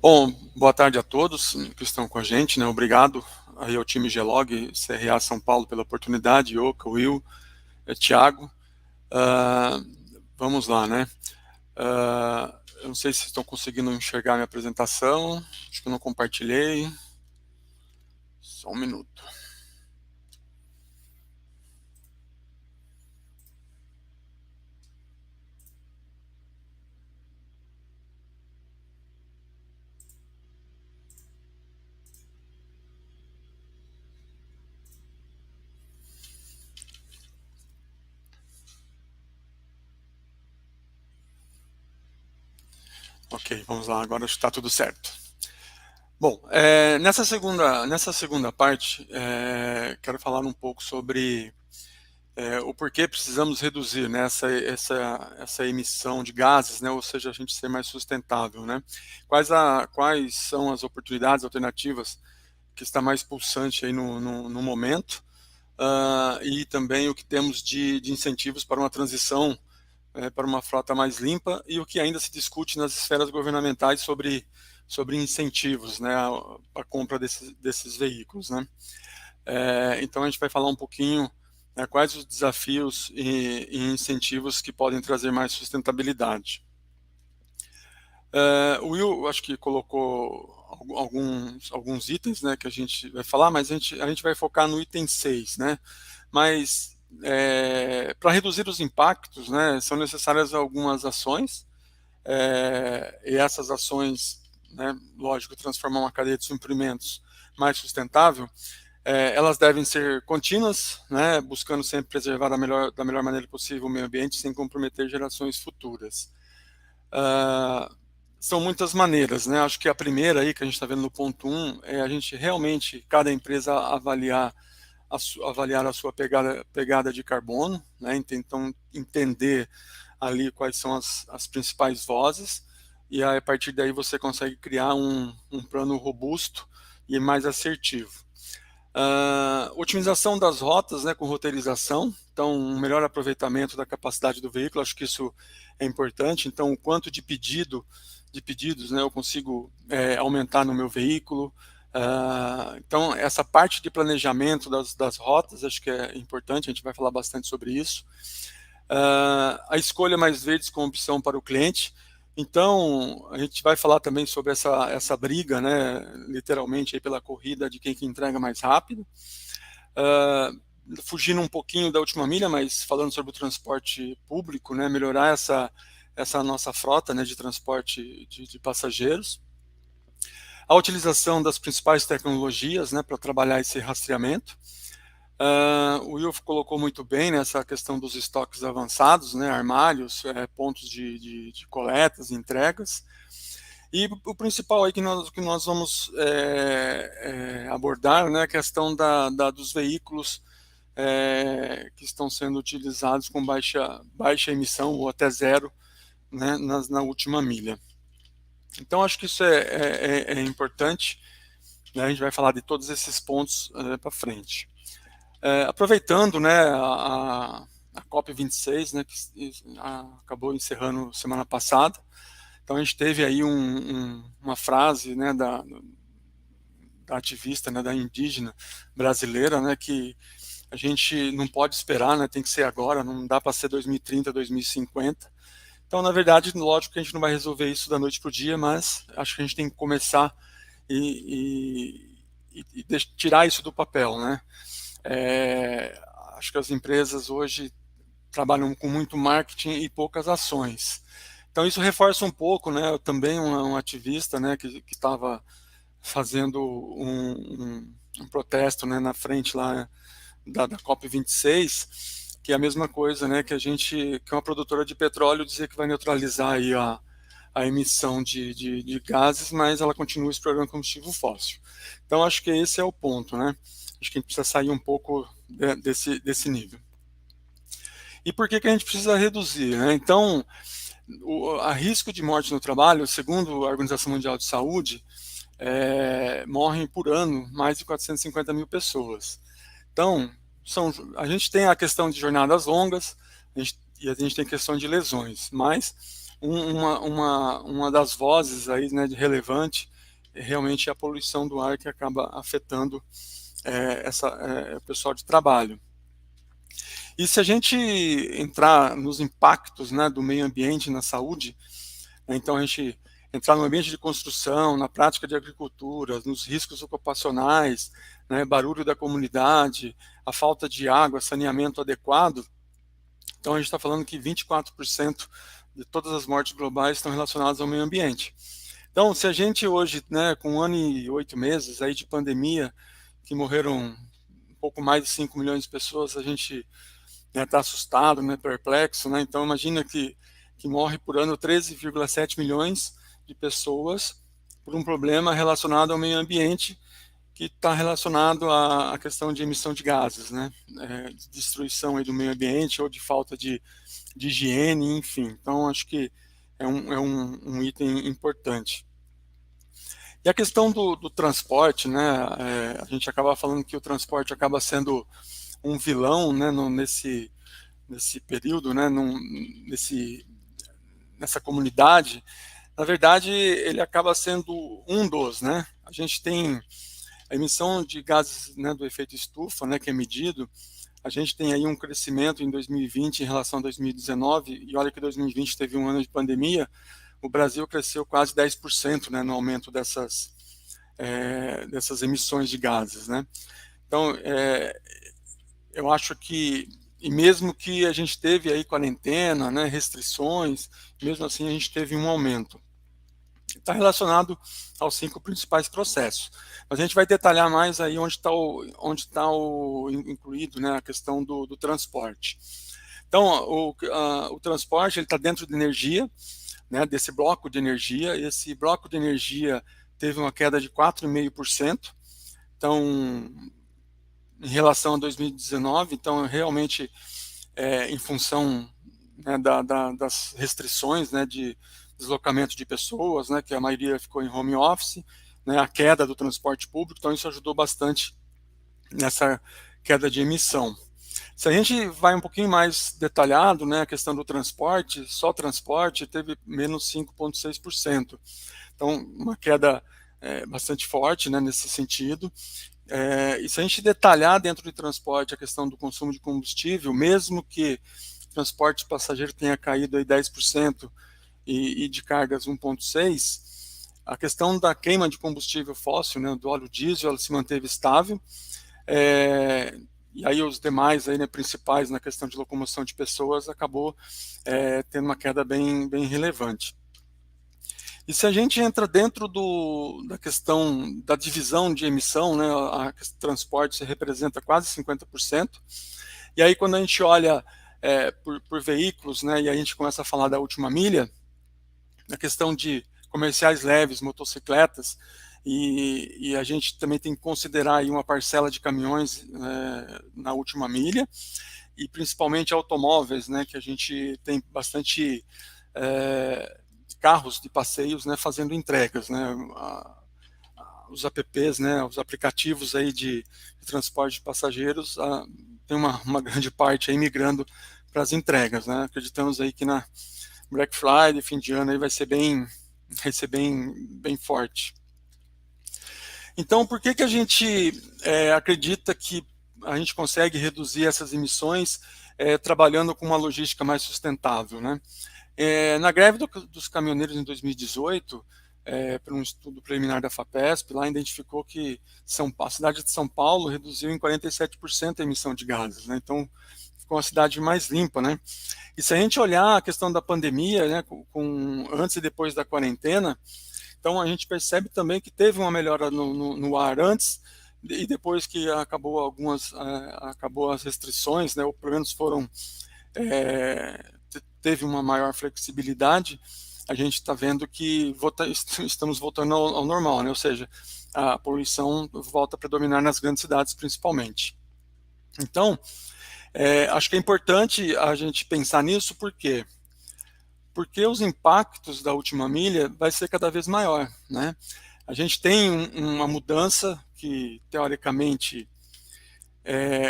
Bom, boa tarde a todos que estão com a gente, Obrigado aí ao time Gelog, CRA São Paulo pela oportunidade, Oca, Will, Thiago. Vamos lá, eu não sei se estão conseguindo enxergar minha apresentação, acho que eu não compartilhei. Só um minuto. Ok, vamos lá, agora está tudo certo. Bom, nessa segunda parte, quero falar um pouco sobre o porquê precisamos reduzir, né, essa emissão de gases, né, ou seja, a gente ser mais sustentável, né? Quais são as oportunidades alternativas que está mais pulsante aí no momento, e também o que temos de incentivos para uma transição para uma frota mais limpa, e o que ainda se discute nas esferas governamentais sobre incentivos, né, a compra desses veículos, né? Então a gente vai falar um pouquinho, né, quais os desafios e incentivos que podem trazer mais sustentabilidade. O Will, acho que colocou alguns itens, né, que a gente vai falar, mas a gente vai focar no item 6, né? Mas para reduzir os impactos, né, são necessárias algumas ações, e essas ações, né, lógico, transformar uma cadeia de suprimentos mais sustentável, elas devem ser contínuas, né, buscando sempre preservar da melhor maneira possível o meio ambiente sem comprometer gerações futuras. São muitas maneiras, né? Acho que a primeira aí que a gente está vendo no ponto 1 é a gente realmente, cada empresa avaliar a sua pegada de carbono, né? Então entender ali quais são as principais vozes, e aí, a partir daí você consegue criar um plano robusto e mais assertivo. Otimização das rotas, né, com roteirização, então um melhor aproveitamento da capacidade do veículo, acho que isso é importante. Então o quanto de pedidos, né, eu consigo aumentar no meu veículo. Então essa parte de planejamento das rotas acho que é importante, a gente vai falar bastante sobre isso. A escolha mais verdes como opção para o cliente. Então, a gente vai falar também sobre essa briga, né, literalmente, aí pela corrida de quem que entrega mais rápido. Fugindo um pouquinho da última milha, mas falando sobre o transporte público, né, melhorar essa nossa frota, né, de transporte de passageiros. A utilização das principais tecnologias, né, para trabalhar esse rastreamento. O Will colocou muito bem nessa questão dos estoques avançados, né, armários, pontos de coletas, entregas. E o principal aí que nós vamos abordar, né, a questão dos veículos que estão sendo utilizados com baixa emissão ou até zero, né, na última milha. Então acho que isso é importante, né, a gente vai falar de todos esses pontos para frente. Aproveitando, né, a COP26, né, que acabou encerrando semana passada, então a gente teve aí uma frase, né, da ativista, né, da indígena brasileira, né, que a gente não pode esperar, né, tem que ser agora, não dá para ser 2030, 2050. Então, na verdade, lógico que a gente não vai resolver isso da noite para o dia, mas acho que a gente tem que começar e tirar isso do papel, né? Acho que as empresas hoje trabalham com muito marketing e poucas ações. Então isso reforça um pouco, né? Eu também um ativista, né, que estava fazendo um protesto, né, na frente lá da COP26, que é a mesma coisa, né, que uma produtora de petróleo dizer que vai neutralizar aí a emissão de gases, mas ela continua explorando combustível fóssil. Então acho que esse é o ponto, né? Acho que a gente precisa sair um pouco desse nível. E por que a gente precisa reduzir, né? Então, a risco de morte no trabalho, segundo a Organização Mundial de Saúde, morrem por ano mais de 450 mil pessoas. Então, a gente tem a questão de jornadas longas e a gente tem a questão de lesões, mas uma das vozes aí, né, de relevante realmente é a poluição do ar, que acaba afetando o pessoal de trabalho. E se a gente entrar nos impactos, né, do meio ambiente na saúde, né, então a gente entrar no ambiente de construção, na prática de agricultura, nos riscos ocupacionais, né, barulho da comunidade, a falta de água, saneamento adequado, então a gente está falando que 24% de todas as mortes globais estão relacionadas ao meio ambiente. Então, se a gente hoje, né, com 1 ano e 8 meses aí de pandemia, que morreram um pouco mais de 5 milhões de pessoas, a gente está assustado, né, perplexo, né? Então imagina que morre por ano 13,7 milhões de pessoas por um problema relacionado ao meio ambiente, que está relacionado à questão de emissão de gases, né? De destruição aí do meio ambiente ou de falta de higiene, enfim. Então, acho que é um item importante. E a questão do transporte, né? A gente acaba falando que o transporte acaba sendo um vilão, né? Nesse período, né? Nessa comunidade. Na verdade, ele acaba sendo um dos, né? A gente tem a emissão de gases, né, do efeito estufa, né, que é medido. A gente tem aí um crescimento em 2020 em relação a 2019, e olha que 2020 teve um ano de pandemia, o Brasil cresceu quase 10%, né, no aumento dessas emissões de gases, né? Então, eu acho que, e mesmo que a gente teve aí quarentena, né, restrições, mesmo assim a gente teve um aumento. Está relacionado aos 5 principais processos. Mas a gente vai detalhar mais aí onde está incluído, né, a questão do transporte. Então, o transporte está dentro de energia, né, desse bloco de energia. Esse bloco de energia teve uma queda de 4,5%. Então, em relação a 2019, então realmente em função, né, das restrições, né, de deslocamento de pessoas, né, que a maioria ficou em home office, né, a queda do transporte público, então isso ajudou bastante nessa queda de emissão. Se a gente vai um pouquinho mais detalhado, né, a questão do transporte, só transporte teve menos 5,6%. Então, uma queda bastante forte, né, nesse sentido. E se a gente detalhar dentro do transporte a questão do consumo de combustível, mesmo que o transporte de passageiro tenha caído aí 10%, e de cargas 1,6%, a questão da queima de combustível fóssil, né, do óleo diesel, ela se manteve estável, e aí os demais aí, né, principais na questão de locomoção de pessoas acabou tendo uma queda bem relevante. E se a gente entra dentro da questão da divisão de emissão, né, a transporte representa quase 50%, e aí quando a gente olha por veículos, né, e a gente começa a falar da última milha, na questão de comerciais leves, motocicletas, e a gente também tem que considerar aí uma parcela de caminhões na última milha, e principalmente automóveis, né, que a gente tem bastante carros de passeios, né, fazendo entregas, né, os apps, né, os aplicativos aí de transporte de passageiros, tem uma grande parte aí migrando para as entregas, né, acreditamos aí que na Black Friday, fim de ano, aí vai ser bem forte. Então, por que a gente acredita que a gente consegue reduzir essas emissões trabalhando com uma logística mais sustentável, né? Na greve dos caminhoneiros em 2018, para um estudo preliminar da FAPESP, lá identificou que a cidade de São Paulo reduziu em 47% a emissão de gases, né? Então, ficou uma cidade mais limpa, né? E se a gente olhar a questão da pandemia, né, antes e depois da quarentena, então a gente percebe também que teve uma melhora no ar antes e depois que acabou as restrições, né, ou pelo menos teve uma maior flexibilidade, a gente está vendo que estamos voltando ao normal, né? Ou seja, a poluição volta a predominar nas grandes cidades principalmente. Então, acho que é importante a gente pensar nisso, por quê? Porque os impactos da última milha vai ser cada vez maior, né? A gente tem uma mudança que, teoricamente,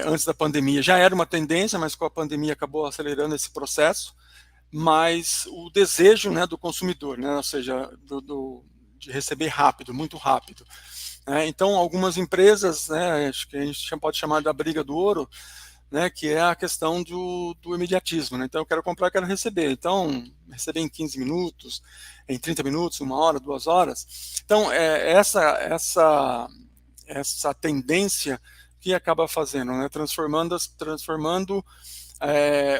antes da pandemia já era uma tendência, mas com a pandemia acabou acelerando esse processo, mas o desejo, né, do consumidor, né, ou seja, de receber rápido, muito rápido. Então, algumas empresas, né, acho que a gente pode chamar da briga do ouro, né, que é a questão do imediatismo, né? Então eu quero comprar, eu quero receber. Então, receber em 15 minutos, em 30 minutos, 1 hora, 2 horas. Então, essa tendência que acaba fazendo, né, transformando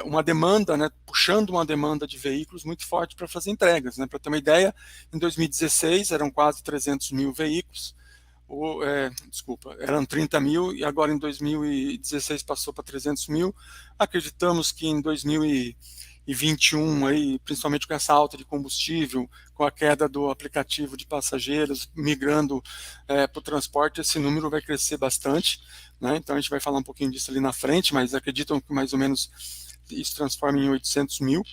uma demanda, né, puxando uma demanda de veículos muito forte para fazer entregas, né? Para ter uma ideia, em 2016 eram quase 300 mil veículos, eram 30 mil e agora em 2016 passou para 300 mil. Acreditamos que em 2020 2021, aí, principalmente com essa alta de combustível, com a queda do aplicativo de passageiros migrando para o transporte, esse número vai crescer bastante, né? Então a gente vai falar um pouquinho disso ali na frente, mas acreditam que mais ou menos isso transforma em 800 mil.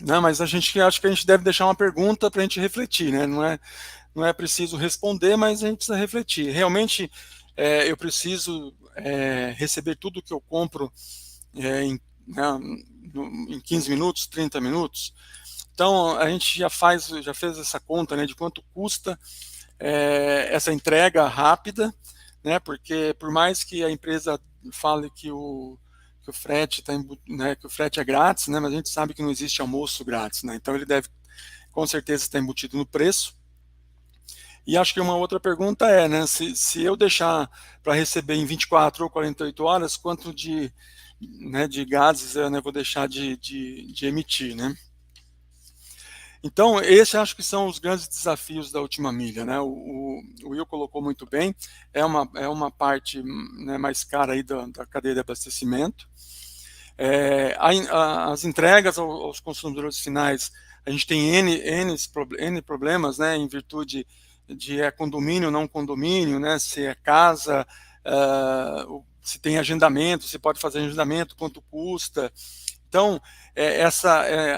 Não, mas acho que a gente deve deixar uma pergunta para a gente refletir, né? Não é preciso responder, mas a gente precisa refletir. Realmente, eu preciso receber tudo que eu compro em 15 minutos, 30 minutos. Então, a gente já fez essa conta, né, de quanto custa essa entrega rápida, né? Porque por mais que a empresa fale que o frete que o frete é grátis, né? Mas a gente sabe que não existe almoço grátis, né? Então ele deve com certeza estar embutido no preço. E acho que uma outra pergunta é, né, se eu deixar para receber em 24 ou 48 horas, quanto de gases eu vou deixar de emitir, né? Então, esses acho que são os grandes desafios da última milha, né? O Will colocou muito bem, é uma parte, né, mais cara aí da cadeia de abastecimento. As entregas aos consumidores finais, a gente tem N problemas, né, em virtude de condomínio, não condomínio, né, se é casa, se tem agendamento, se pode fazer agendamento, quanto custa. Então,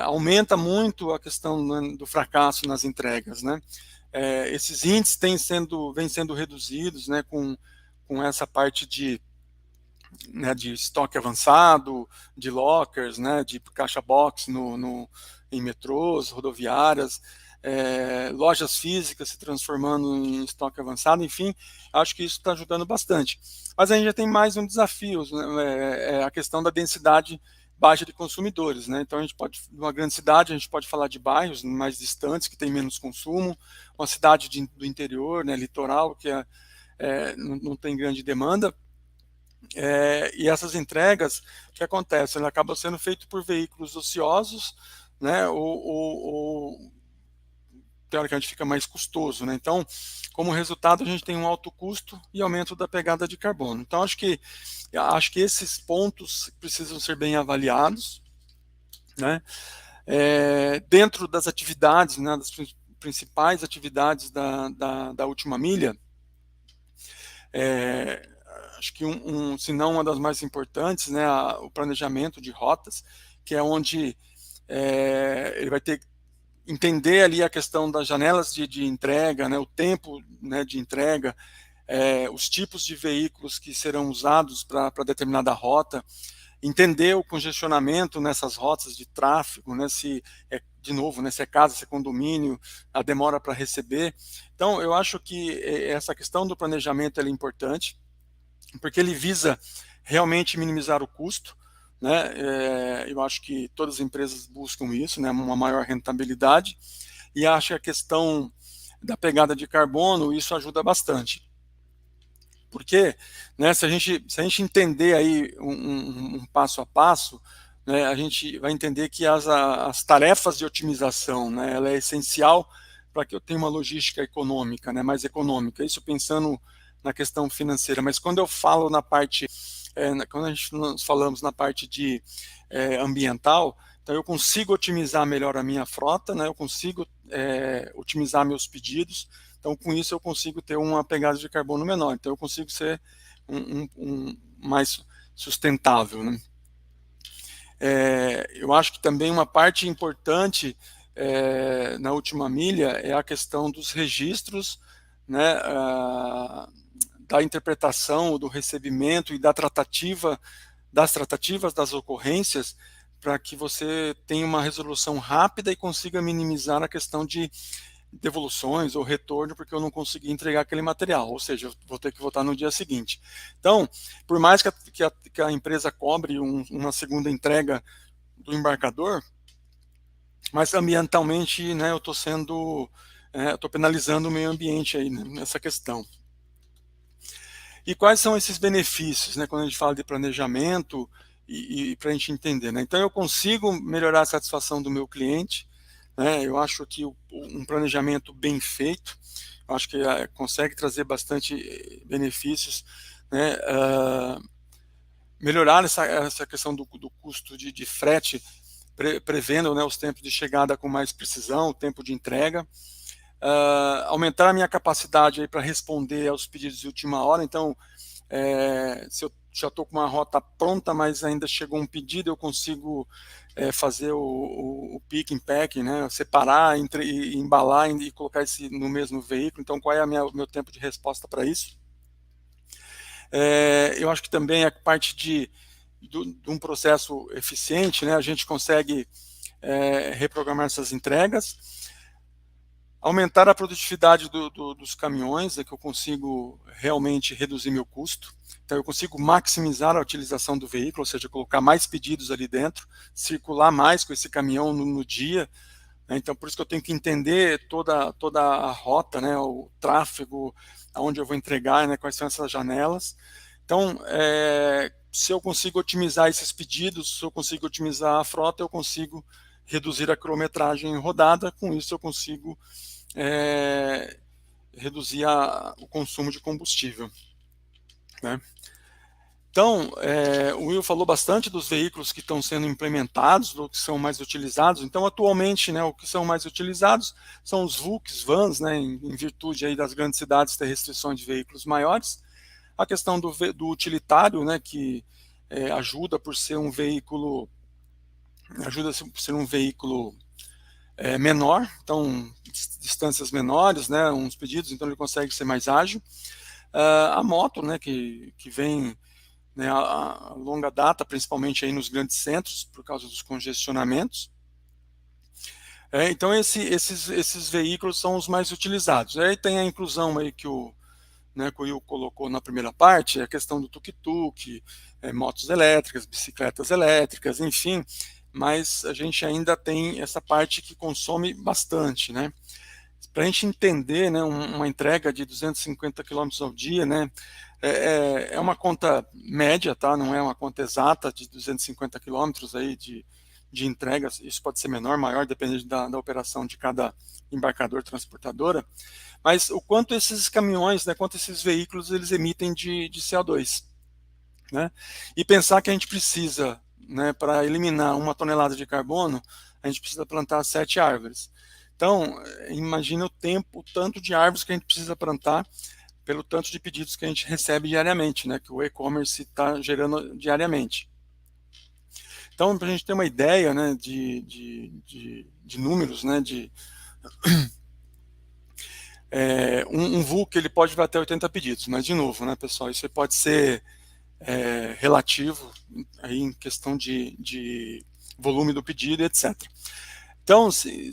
aumenta muito a questão, né, do fracasso nas entregas, né? Esses índices vêm sendo reduzidos, né, com essa parte de estoque avançado, de lockers, né, de caixa box em metrôs, rodoviárias, lojas físicas se transformando em estoque avançado, enfim, acho que isso está ajudando bastante. Mas a gente já tem mais um desafio, né, a questão da densidade baixa de consumidores, né? Então numa grande cidade a gente pode falar de bairros mais distantes que tem menos consumo, uma cidade do interior, né, litoral, que não tem grande demanda. E essas entregas, o que acontece? Ela acaba sendo feita por veículos ociosos, né, ou teoricamente fica mais custoso, né? Então, como resultado, a gente tem um alto custo e aumento da pegada de carbono. Então, acho que esses pontos precisam ser bem avaliados, né? Dentro das atividades, né, das principais atividades da última milha, acho que se não uma das mais importantes, né, o planejamento de rotas, que é onde ele vai ter entender ali a questão das janelas de entrega, né, o tempo, né, de entrega, os tipos de veículos que serão usados para determinada rota, entender o congestionamento nessas rotas de tráfego, né, de novo, né, se é casa, se é condomínio, a demora para receber. Então, eu acho que essa questão do planejamento é importante, porque ele visa realmente minimizar o custo, né? Eu acho que todas as empresas buscam isso, né? Uma maior rentabilidade, e acho que a questão da pegada de carbono, isso ajuda bastante. Porque, né, se a gente entender aí um passo a passo, né, a gente vai entender que as tarefas de otimização, né, ela é essencial para que eu tenha uma logística econômica, né, mais econômica, isso pensando na questão financeira. Mas quando eu falo na parte, quando nós falamos na parte de ambiental, então eu consigo otimizar melhor a minha frota, né, eu consigo otimizar meus pedidos. Então, com isso, eu consigo ter uma pegada de carbono menor. Então, eu consigo ser mais sustentável, né? Eu acho que também uma parte importante na última milha é a questão dos registros, né, da interpretação, do recebimento e das tratativas das ocorrências, para que você tenha uma resolução rápida e consiga minimizar a questão de devoluções ou retorno porque eu não consegui entregar aquele material, ou seja, eu vou ter que voltar no dia seguinte. Então, por mais que a empresa cobre uma segunda entrega do embarcador, mas ambientalmente, né, eu estou penalizando o meio ambiente aí, né, nessa questão. E quais são esses benefícios, né, quando a gente fala de planejamento e para a gente entender, né? Então, eu consigo melhorar a satisfação do meu cliente, né? Eu acho que um planejamento bem feito, eu acho que consegue trazer bastante benefícios, né? Melhorar essa questão do custo de frete, prevendo, né, os tempos de chegada com mais precisão, o tempo de entrega. Aumentar a minha capacidade para responder aos pedidos de última hora. Então, se eu já estou com uma rota pronta, mas ainda chegou um pedido, eu consigo fazer o pick and pack, né, separar, embalar e colocar esse no mesmo veículo. Então, qual é o meu tempo de resposta para isso? Eu acho que também a parte de um processo eficiente, né, a gente consegue reprogramar essas entregas. Aumentar a produtividade dos caminhões, que eu consigo realmente reduzir meu custo. Então, eu consigo maximizar a utilização do veículo, ou seja, colocar mais pedidos ali dentro, circular mais com esse caminhão no dia. Né? Então, por isso que eu tenho que entender toda a rota, né, o tráfego, aonde eu vou entregar, né, quais são essas janelas. Então, se eu consigo otimizar esses pedidos, se eu consigo otimizar a frota, eu consigo reduzir a quilometragem rodada, com isso eu consigo reduzir o consumo de combustível. Né? Então, o Will falou bastante dos veículos que estão sendo implementados, ou que são mais utilizados. Então, atualmente, né, o que são mais utilizados são os VUCs, vans, né, em virtude aí das grandes cidades ter restrições de veículos maiores. A questão do utilitário, né, que ajuda por ser um veículo menor, então distâncias menores, né, uns pedidos, então ele consegue ser mais ágil. A moto, né, que vem, né, a longa data, principalmente aí nos grandes centros, por causa dos congestionamentos. Então esses veículos são os mais utilizados. Aí tem a inclusão aí que o Will colocou na primeira parte, a questão do tuk-tuk, motos elétricas, bicicletas elétricas, enfim, mas a gente ainda tem essa parte que consome bastante, né? Para a gente entender, né, uma entrega de 250 km ao dia, né, é uma conta média, tá? Não é uma conta exata de 250 km aí de entregas, isso pode ser menor, maior, dependendo da operação de cada embarcador, transportadora, mas o quanto esses caminhões, né, quanto esses veículos eles emitem de CO2, né? E pensar que a gente precisa, né, para eliminar 1 tonelada de carbono, a gente precisa plantar 7 árvores. Então, imagina o tanto de árvores que a gente precisa plantar pelo tanto de pedidos que a gente recebe diariamente, né, que o e-commerce está gerando diariamente. Então, para a gente ter uma ideia, né, de números, né, um VUC ele pode vir até 80 pedidos, mas de novo, né, pessoal, isso pode ser relativo aí em questão de volume do pedido, etc. Então, se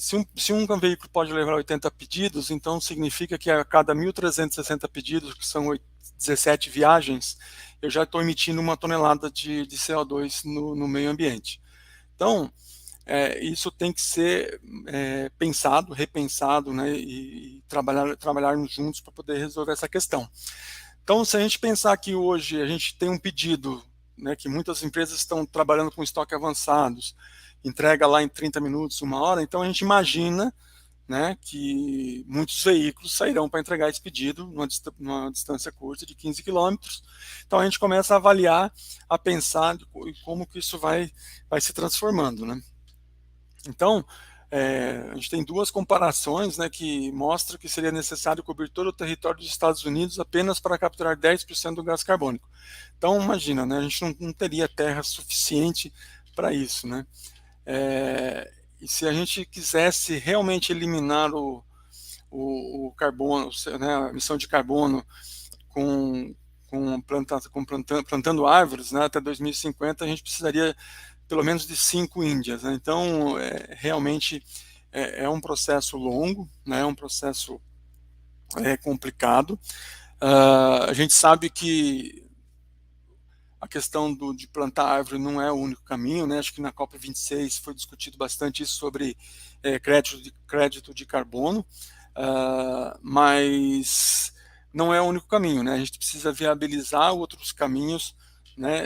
um veículo pode levar 80 pedidos, então significa que a cada 1.360 pedidos, que são 17 viagens, eu já estou emitindo 1 tonelada de CO2 no meio ambiente. Então, isso tem que ser pensado, repensado, né, e trabalharmos juntos para poder resolver essa questão. Então, se a gente pensar que hoje a gente tem um pedido, né, que muitas empresas estão trabalhando com estoque avançados, entrega lá em 30 minutos, 1 hora, então a gente imagina, né, que muitos veículos sairão para entregar esse pedido numa distância curta de 15 quilômetros. Então a gente começa a avaliar, a pensar como que isso vai se transformando, né? Então, a gente tem 2 comparações, né, que mostram que seria necessário cobrir todo o território dos Estados Unidos apenas para capturar 10% do gás carbônico. Então, imagina, né, a gente não teria terra suficiente para isso, né? E se a gente quisesse realmente eliminar o carbono, né, a emissão de carbono plantando árvores, né, até 2050, a gente precisaria pelo menos de 5 Índias, né? Então, realmente é um processo longo, né? É um processo complicado. A gente sabe que a questão de plantar árvore não é o único caminho, né? Acho que na COP26 foi discutido bastante isso sobre crédito de carbono, mas não é o único caminho, né? A gente precisa viabilizar outros caminhos, né,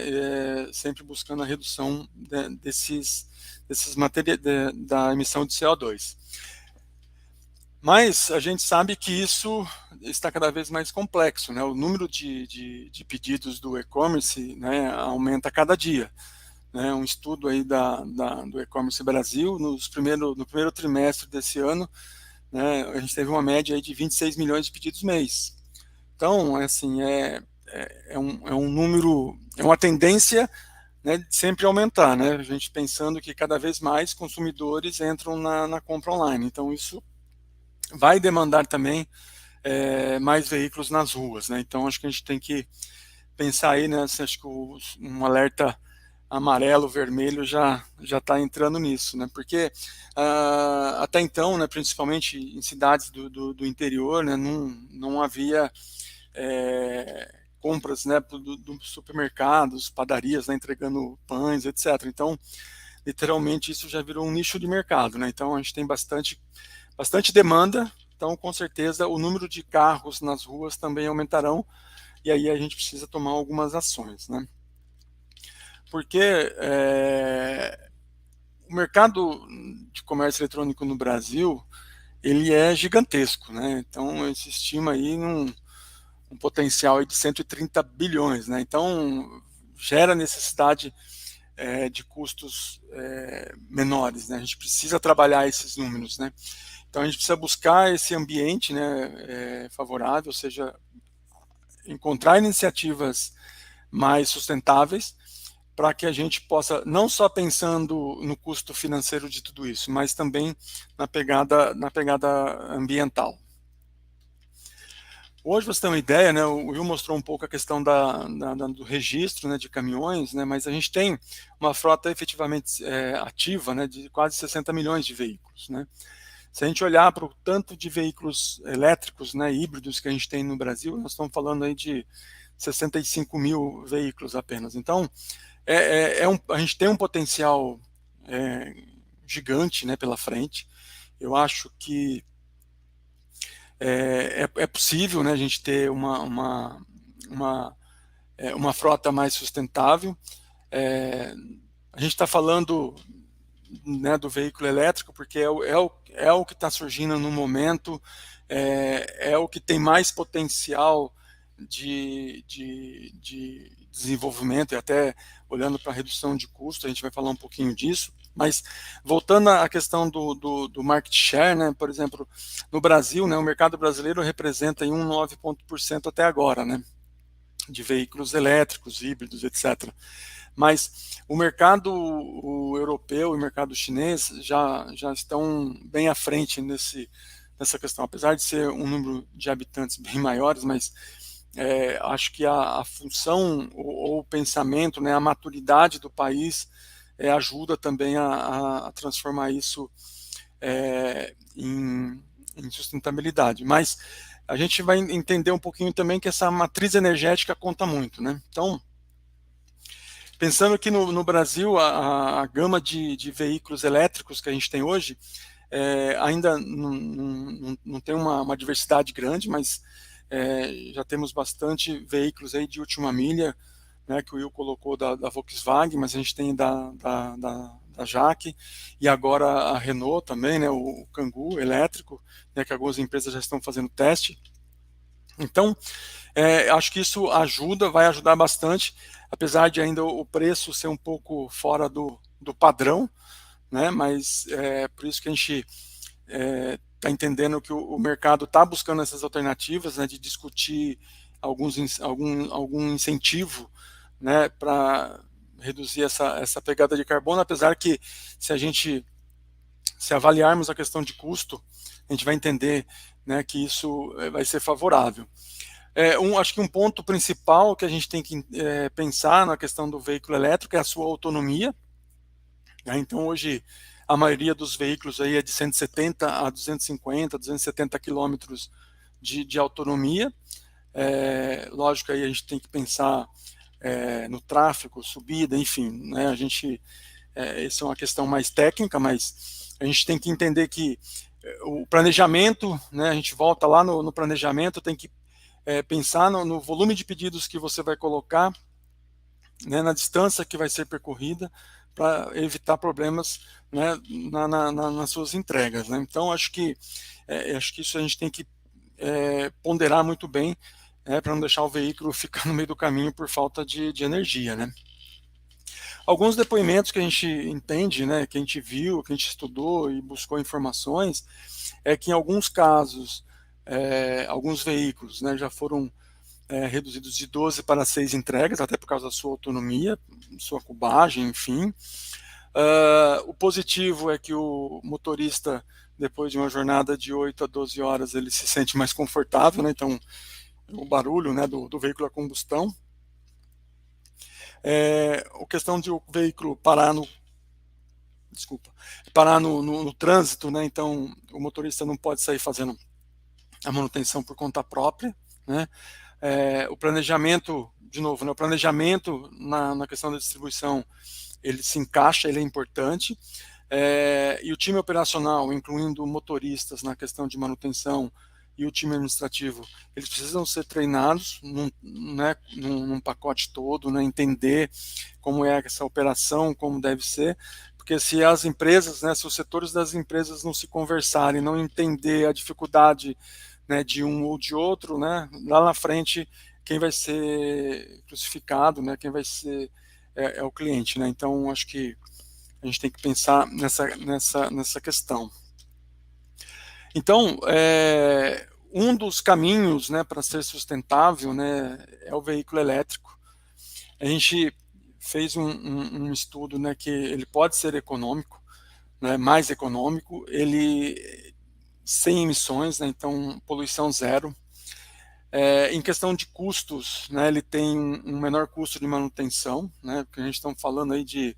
sempre buscando a redução da emissão de CO2. Mas a gente sabe que isso está cada vez mais complexo, né? O número de pedidos do e-commerce, né, aumenta a cada dia. né, um estudo aí do E-Commerce Brasil, no primeiro trimestre desse ano, né, a gente teve uma média aí de 26 milhões de pedidos mês. Então, assim, é um número, é uma tendência, né, de sempre aumentar, né, a gente pensando que cada vez mais consumidores entram na compra online. Então, isso vai demandar também mais veículos nas ruas, né? Então, acho que a gente tem que pensar aí, né, acho que um alerta amarelo, vermelho já está entrando nisso, né? Porque até então, né, principalmente em cidades do interior, né, não havia compras, né, do supermercados, padarias, né, entregando pães, etc. Então, literalmente isso já virou um nicho de mercado, né? Então, a gente tem bastante demanda. Então, com certeza, o número de carros nas ruas também aumentarão, e aí a gente precisa tomar algumas ações, né? Porque o mercado de comércio eletrônico no Brasil, ele é gigantesco, né? Então, se estima aí um potencial aí de 130 bilhões, né? Então, gera necessidade de custos menores, né? A gente precisa trabalhar esses números, né? Então, a gente precisa buscar esse ambiente, né, favorável, ou seja, encontrar iniciativas mais sustentáveis para que a gente possa, não só pensando no custo financeiro de tudo isso, mas também na pegada ambiental. Hoje, você tem uma ideia, né, o Will mostrou um pouco a questão do registro, né, de caminhões, né, mas a gente tem uma frota efetivamente ativa, né, de quase 60 milhões de veículos, né. Se a gente olhar para o tanto de veículos elétricos, né, híbridos que a gente tem no Brasil, nós estamos falando aí de 65 mil veículos apenas. Então, a gente tem um potencial gigante, né, pela frente. Eu acho que é possível, né, a gente ter uma frota mais sustentável. A gente está falando, né, do veículo elétrico porque é o que está surgindo no momento, é o que tem mais potencial de desenvolvimento, e até olhando para a redução de custo, a gente vai falar um pouquinho disso. Mas voltando à questão do market share, né, por exemplo, no Brasil, né, o mercado brasileiro representa 9% até agora, né, de veículos elétricos, híbridos, etc. Mas o mercado europeu e o mercado chinês já estão bem à frente nessa questão, apesar de ser um número de habitantes bem maiores, mas acho que a função ou o pensamento, né, a maturidade do país ajuda também a transformar isso em sustentabilidade. Mas a gente vai entender um pouquinho também que essa matriz energética conta muito, né? Então, pensando que no Brasil a gama de veículos elétricos que a gente tem hoje ainda não tem uma diversidade grande, mas já temos bastante veículos aí de última milha, né, que o Will colocou da Volkswagen, mas a gente tem da Jaque, e agora a Renault também, né, o Kangoo elétrico, né, que algumas empresas já estão fazendo teste. Então, acho que isso vai ajudar bastante, apesar de ainda o preço ser um pouco fora do padrão, né, mas por isso que a gente está entendendo que o mercado está buscando essas alternativas, né, de discutir algum incentivo, né, para reduzir essa pegada de carbono, apesar que se avaliarmos a questão de custo, a gente vai entender, né, que isso vai ser favorável. Acho que um ponto principal que a gente tem que pensar na questão do veículo elétrico é a sua autonomia, né? Então, hoje, a maioria dos veículos aí é de 170 a 250, 270 quilômetros de autonomia. Lógico, aí a gente tem que pensar no tráfego, subida, enfim, né? Essa é uma questão mais técnica, mas a gente tem que entender que o planejamento, né, a gente volta lá no planejamento, tem que pensar no volume de pedidos que você vai colocar, né, na distância que vai ser percorrida, para evitar problemas, né, nas suas entregas, né? Então, acho que isso a gente tem que ponderar muito bem, para não deixar o veículo ficar no meio do caminho por falta de energia, né? Alguns depoimentos que a gente entende, né, que a gente viu, que a gente estudou e buscou informações, é que em alguns casos, alguns veículos, né, já foram reduzidos de 12 para 6 entregas, até por causa da sua autonomia, sua cubagem, enfim. O positivo é que o motorista, depois de uma jornada de 8 a 12 horas, ele se sente mais confortável, né, então o barulho, né, do veículo a combustão. A questão de o veículo parar no trânsito, né, então o motorista não pode sair fazendo a manutenção por conta própria, né. O planejamento, de novo, né, o planejamento na questão da distribuição, ele se encaixa, ele é importante, e o time operacional, incluindo motoristas na questão de manutenção e o time administrativo, eles precisam ser treinados num pacote todo, né, entender como é essa operação, como deve ser, porque se as empresas, né, se os setores das empresas não se conversarem, não entender a dificuldade, né, de um ou de outro, né, lá na frente, quem vai ser crucificado, né, quem vai ser é o cliente, né, então acho que a gente tem que pensar nessa questão. Então, um dos caminhos, né, para ser sustentável, né, é o veículo elétrico. A gente fez um estudo, né, que ele pode ser econômico, né, mais econômico, ele sem emissões, né, então poluição zero. Em questão de custos, né, ele tem um menor custo de manutenção, né, porque a gente está falando aí de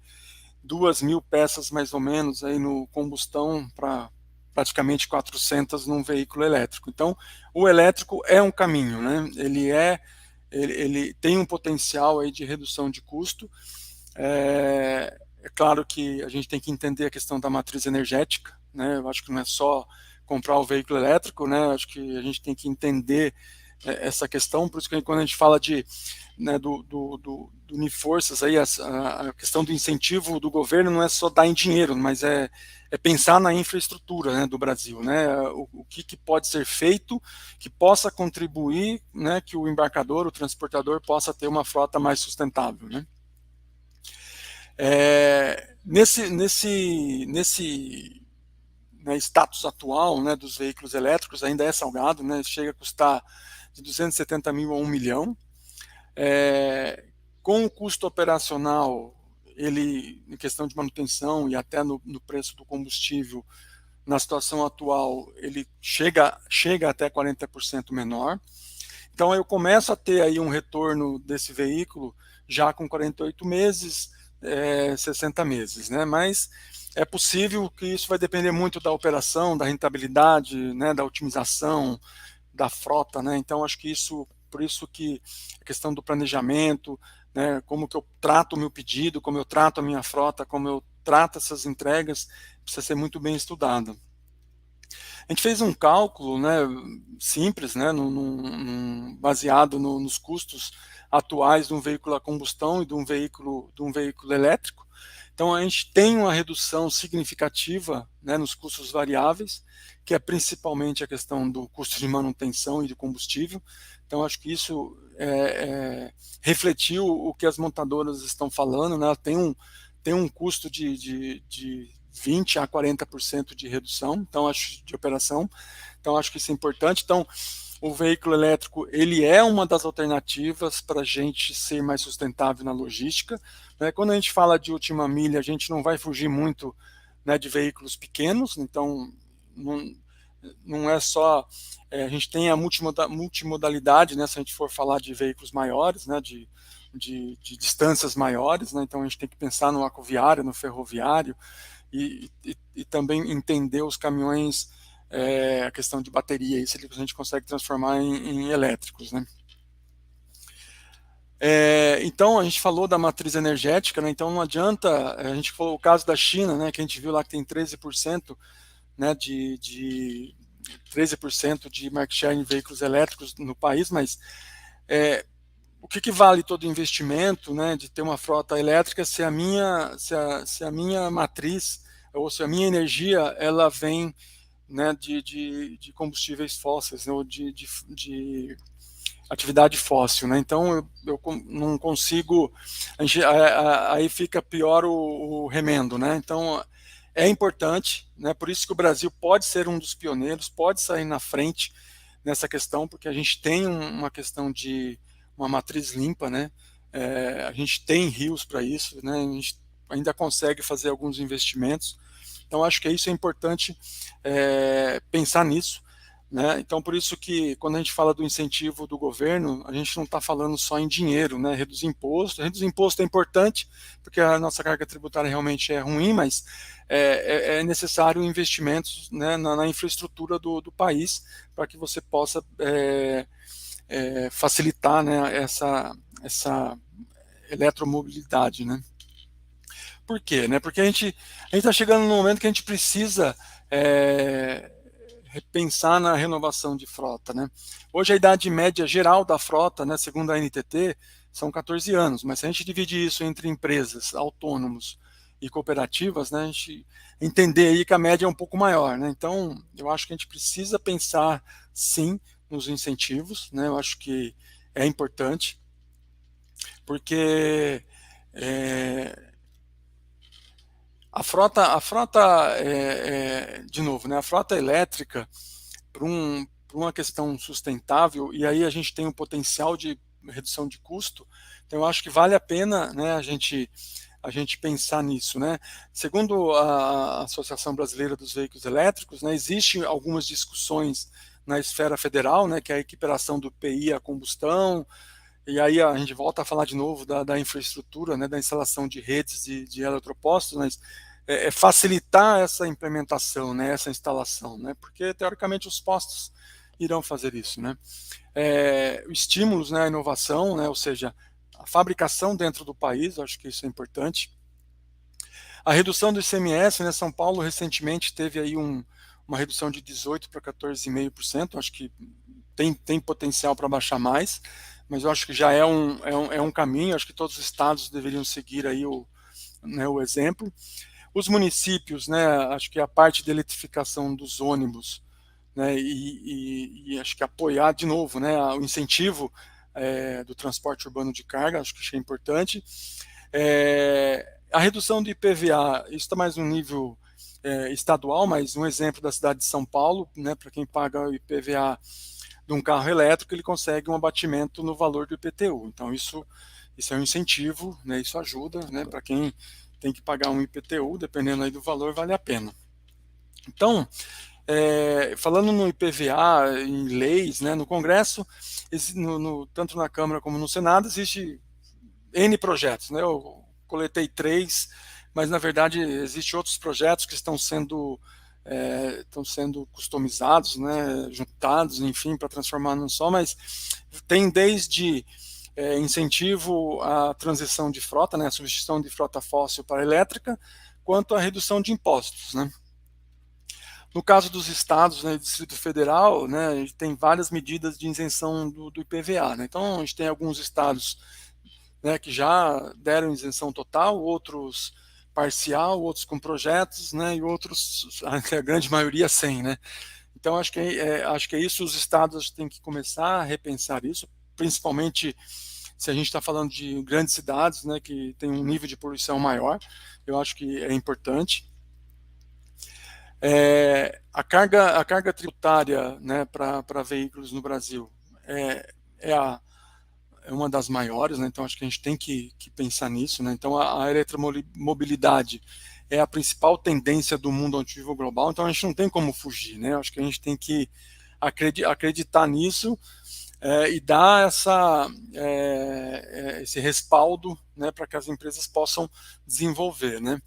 2.000 peças mais ou menos aí no combustão para praticamente 400 num veículo elétrico. Então, o elétrico é um caminho, né? Ele tem um potencial aí de redução de custo. É claro que a gente tem que entender a questão da matriz energética, né? Eu acho que não é só comprar o veículo elétrico, né? Eu acho que a gente tem que entender essa questão, por isso que quando a gente fala de, né, do unir forças, aí, a questão do incentivo do governo não é só dar em dinheiro, mas é pensar na infraestrutura, né, do Brasil, né, o que pode ser feito, que possa contribuir, né, que o embarcador, o transportador possa ter uma frota mais sustentável, né. Nesse né, status atual, né, dos veículos elétricos ainda é salgado, né, chega a custar de 270 mil a 1 milhão. Com o custo operacional, ele, em questão de manutenção e até no preço do combustível, na situação atual, ele chega até 40% menor. Então, eu começo a ter aí um retorno desse veículo já com 48 meses, 60 meses, né? Mas é possível que isso vai depender muito da operação, da rentabilidade, né, da otimização da frota, né? Então acho que por isso que a questão do planejamento, né, como que eu trato o meu pedido, como eu trato a minha frota, como eu trato essas entregas, precisa ser muito bem estudada. A gente fez um cálculo, né, simples, né, baseado nos custos atuais de um veículo a combustão e de um veículo elétrico. Então, a gente tem uma redução significativa, né, nos custos variáveis, que é principalmente a questão do custo de manutenção e de combustível. Então, acho que isso refletiu o que as montadoras estão falando, né? Tem um custo de 20% a 40% de redução, então, de operação. Então, acho que isso é importante. Então, o veículo elétrico, ele é uma das alternativas para a gente ser mais sustentável na logística, né? Quando a gente fala de última milha, a gente não vai fugir muito, né, de veículos pequenos, então não é só, a gente tem a multimodalidade, né, se a gente for falar de veículos maiores, né, de distâncias maiores, né, então a gente tem que pensar no aquaviário, no ferroviário, e também entender os caminhões, a questão de bateria, isso a gente consegue transformar em elétricos, né. Então, a gente falou da matriz energética, né, então não adianta, a gente falou o caso da China, né, que a gente viu lá que tem 13%, né, 13% de market share em veículos elétricos no país, mas o que vale todo o investimento, né, de ter uma frota elétrica se a minha matriz, ou se a minha energia, ela vem, né, de combustíveis fósseis, ou de atividade fóssil, né? Então eu não consigo, aí fica pior o remendo, né? Então é importante, né? Por isso que o Brasil pode ser um dos pioneiros, pode sair na frente nessa questão, porque a gente tem uma questão de uma matriz limpa, né? A gente tem rios para isso, né? A gente ainda consegue fazer alguns investimentos. Então acho que isso é importante pensar nisso. Né? Então, por isso que quando a gente fala do incentivo do governo, a gente não está falando só em dinheiro, né? Reduzir imposto. Reduzir imposto é importante, porque a nossa carga tributária realmente é ruim, mas é necessário investimentos, né, na infraestrutura do país para que você possa facilitar, né, essa eletromobilidade. Né? Por quê? Né? Porque a gente está chegando no momento que a gente precisa repensar na renovação de frota, né? Hoje a idade média geral da frota, né, segundo a NTT, são 14 anos, mas se a gente dividir isso entre empresas, autônomos e cooperativas, né, a gente entender aí que a média é um pouco maior, né? Então, eu acho que a gente precisa pensar, sim, nos incentivos, né? Eu acho que é importante, porque a frota de novo, né, a frota elétrica, por uma questão sustentável, e aí a gente tem um potencial de redução de custo, então eu acho que vale a pena, né, a gente pensar nisso. Né? Segundo a Associação Brasileira dos Veículos Elétricos, né, existem algumas discussões na esfera federal, né, que é a equiparação do PI à combustão, e aí a gente volta a falar de novo da infraestrutura, né, da instalação de redes de eletropostos, mas facilitar essa implementação, né, essa instalação, né, porque teoricamente os postos irão fazer isso. Né. Estímulos, né, à inovação, né, ou seja, a fabricação dentro do país, acho que isso é importante. A redução do ICMS, né, São Paulo recentemente teve aí uma redução de 18% para 14,5%, acho que tem potencial para baixar mais, mas eu acho que já é um caminho, acho que todos os estados deveriam seguir aí o exemplo. Os municípios, né, acho que a parte de eletrificação dos ônibus, né, e acho que apoiar de novo, né, o incentivo do transporte urbano de carga, acho que isso é importante. A redução do IPVA, isso está mais no nível estadual, mas um exemplo da cidade de São Paulo, né, para quem paga o IPVA de um carro elétrico, ele consegue um abatimento no valor do IPTU. Então, isso é um incentivo, né, isso ajuda, né, para quem tem que pagar um IPTU, dependendo aí do valor, vale a pena. Então, falando no IPVA, em leis, né, no Congresso, tanto na Câmara como no Senado, existe N projetos. Né, eu coletei 3, mas, na verdade, existem outros projetos que estão sendo customizados, né, juntados, enfim, para transformar num só, mas tem desde incentivo à transição de frota, né, a substituição de frota fóssil para elétrica, quanto à redução de impostos. Né. No caso dos estados, né, Distrito Federal, né, a gente tem várias medidas de isenção do IPVA. Né. Então, a gente tem alguns estados, né, que já deram isenção total, outros parcial, outros com projetos, né, e outros, a grande maioria, sem. Né. Então, acho que é isso, os estados têm que começar a repensar isso, principalmente se a gente está falando de grandes cidades, né, que tem um nível de poluição maior, eu acho que é importante. A carga tributária, né, para veículos no Brasil é uma das maiores, né, então acho que a gente tem que pensar nisso. Né, então a eletromobilidade é a principal tendência do mundo ao nível global, então a gente não tem como fugir. Né, acho que a gente tem que acreditar nisso e dar esse respaldo, né, para que as empresas possam desenvolver. Né.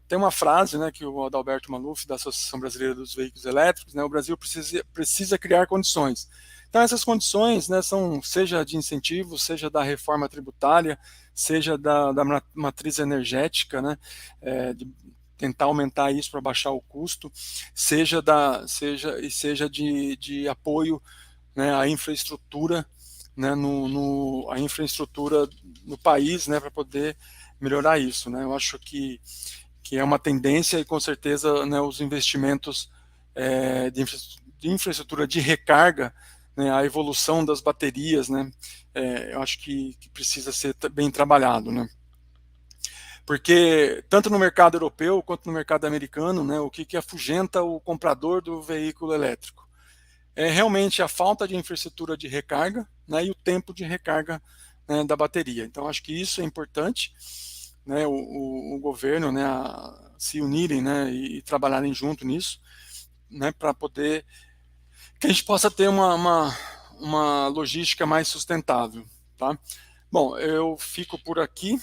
Tem uma frase, né, que o Adalberto Maluf, da Associação Brasileira dos Veículos Elétricos, né, o Brasil precisa criar condições. Então, essas condições, né, são seja de incentivo, seja da reforma tributária, seja da matriz energética, né, de tentar aumentar isso para baixar o custo, seja de apoio, né, à infraestrutura, né, a infraestrutura no país, né, para poder melhorar isso. Né. Eu acho que é uma tendência e, com certeza, né, os investimentos de infraestrutura de recarga, né, a evolução das baterias, né, eu acho que precisa ser bem trabalhado, né? Porque tanto no mercado europeu quanto no mercado americano, né, o que afugenta o comprador do veículo elétrico? É realmente a falta de infraestrutura de recarga, né, e o tempo de recarga, né, da bateria. Então, acho que isso é importante, né, o governo, né, se unirem, né, e trabalharem junto nisso, né, para poder que a gente possa ter uma logística mais sustentável. Tá? Bom, eu fico por aqui,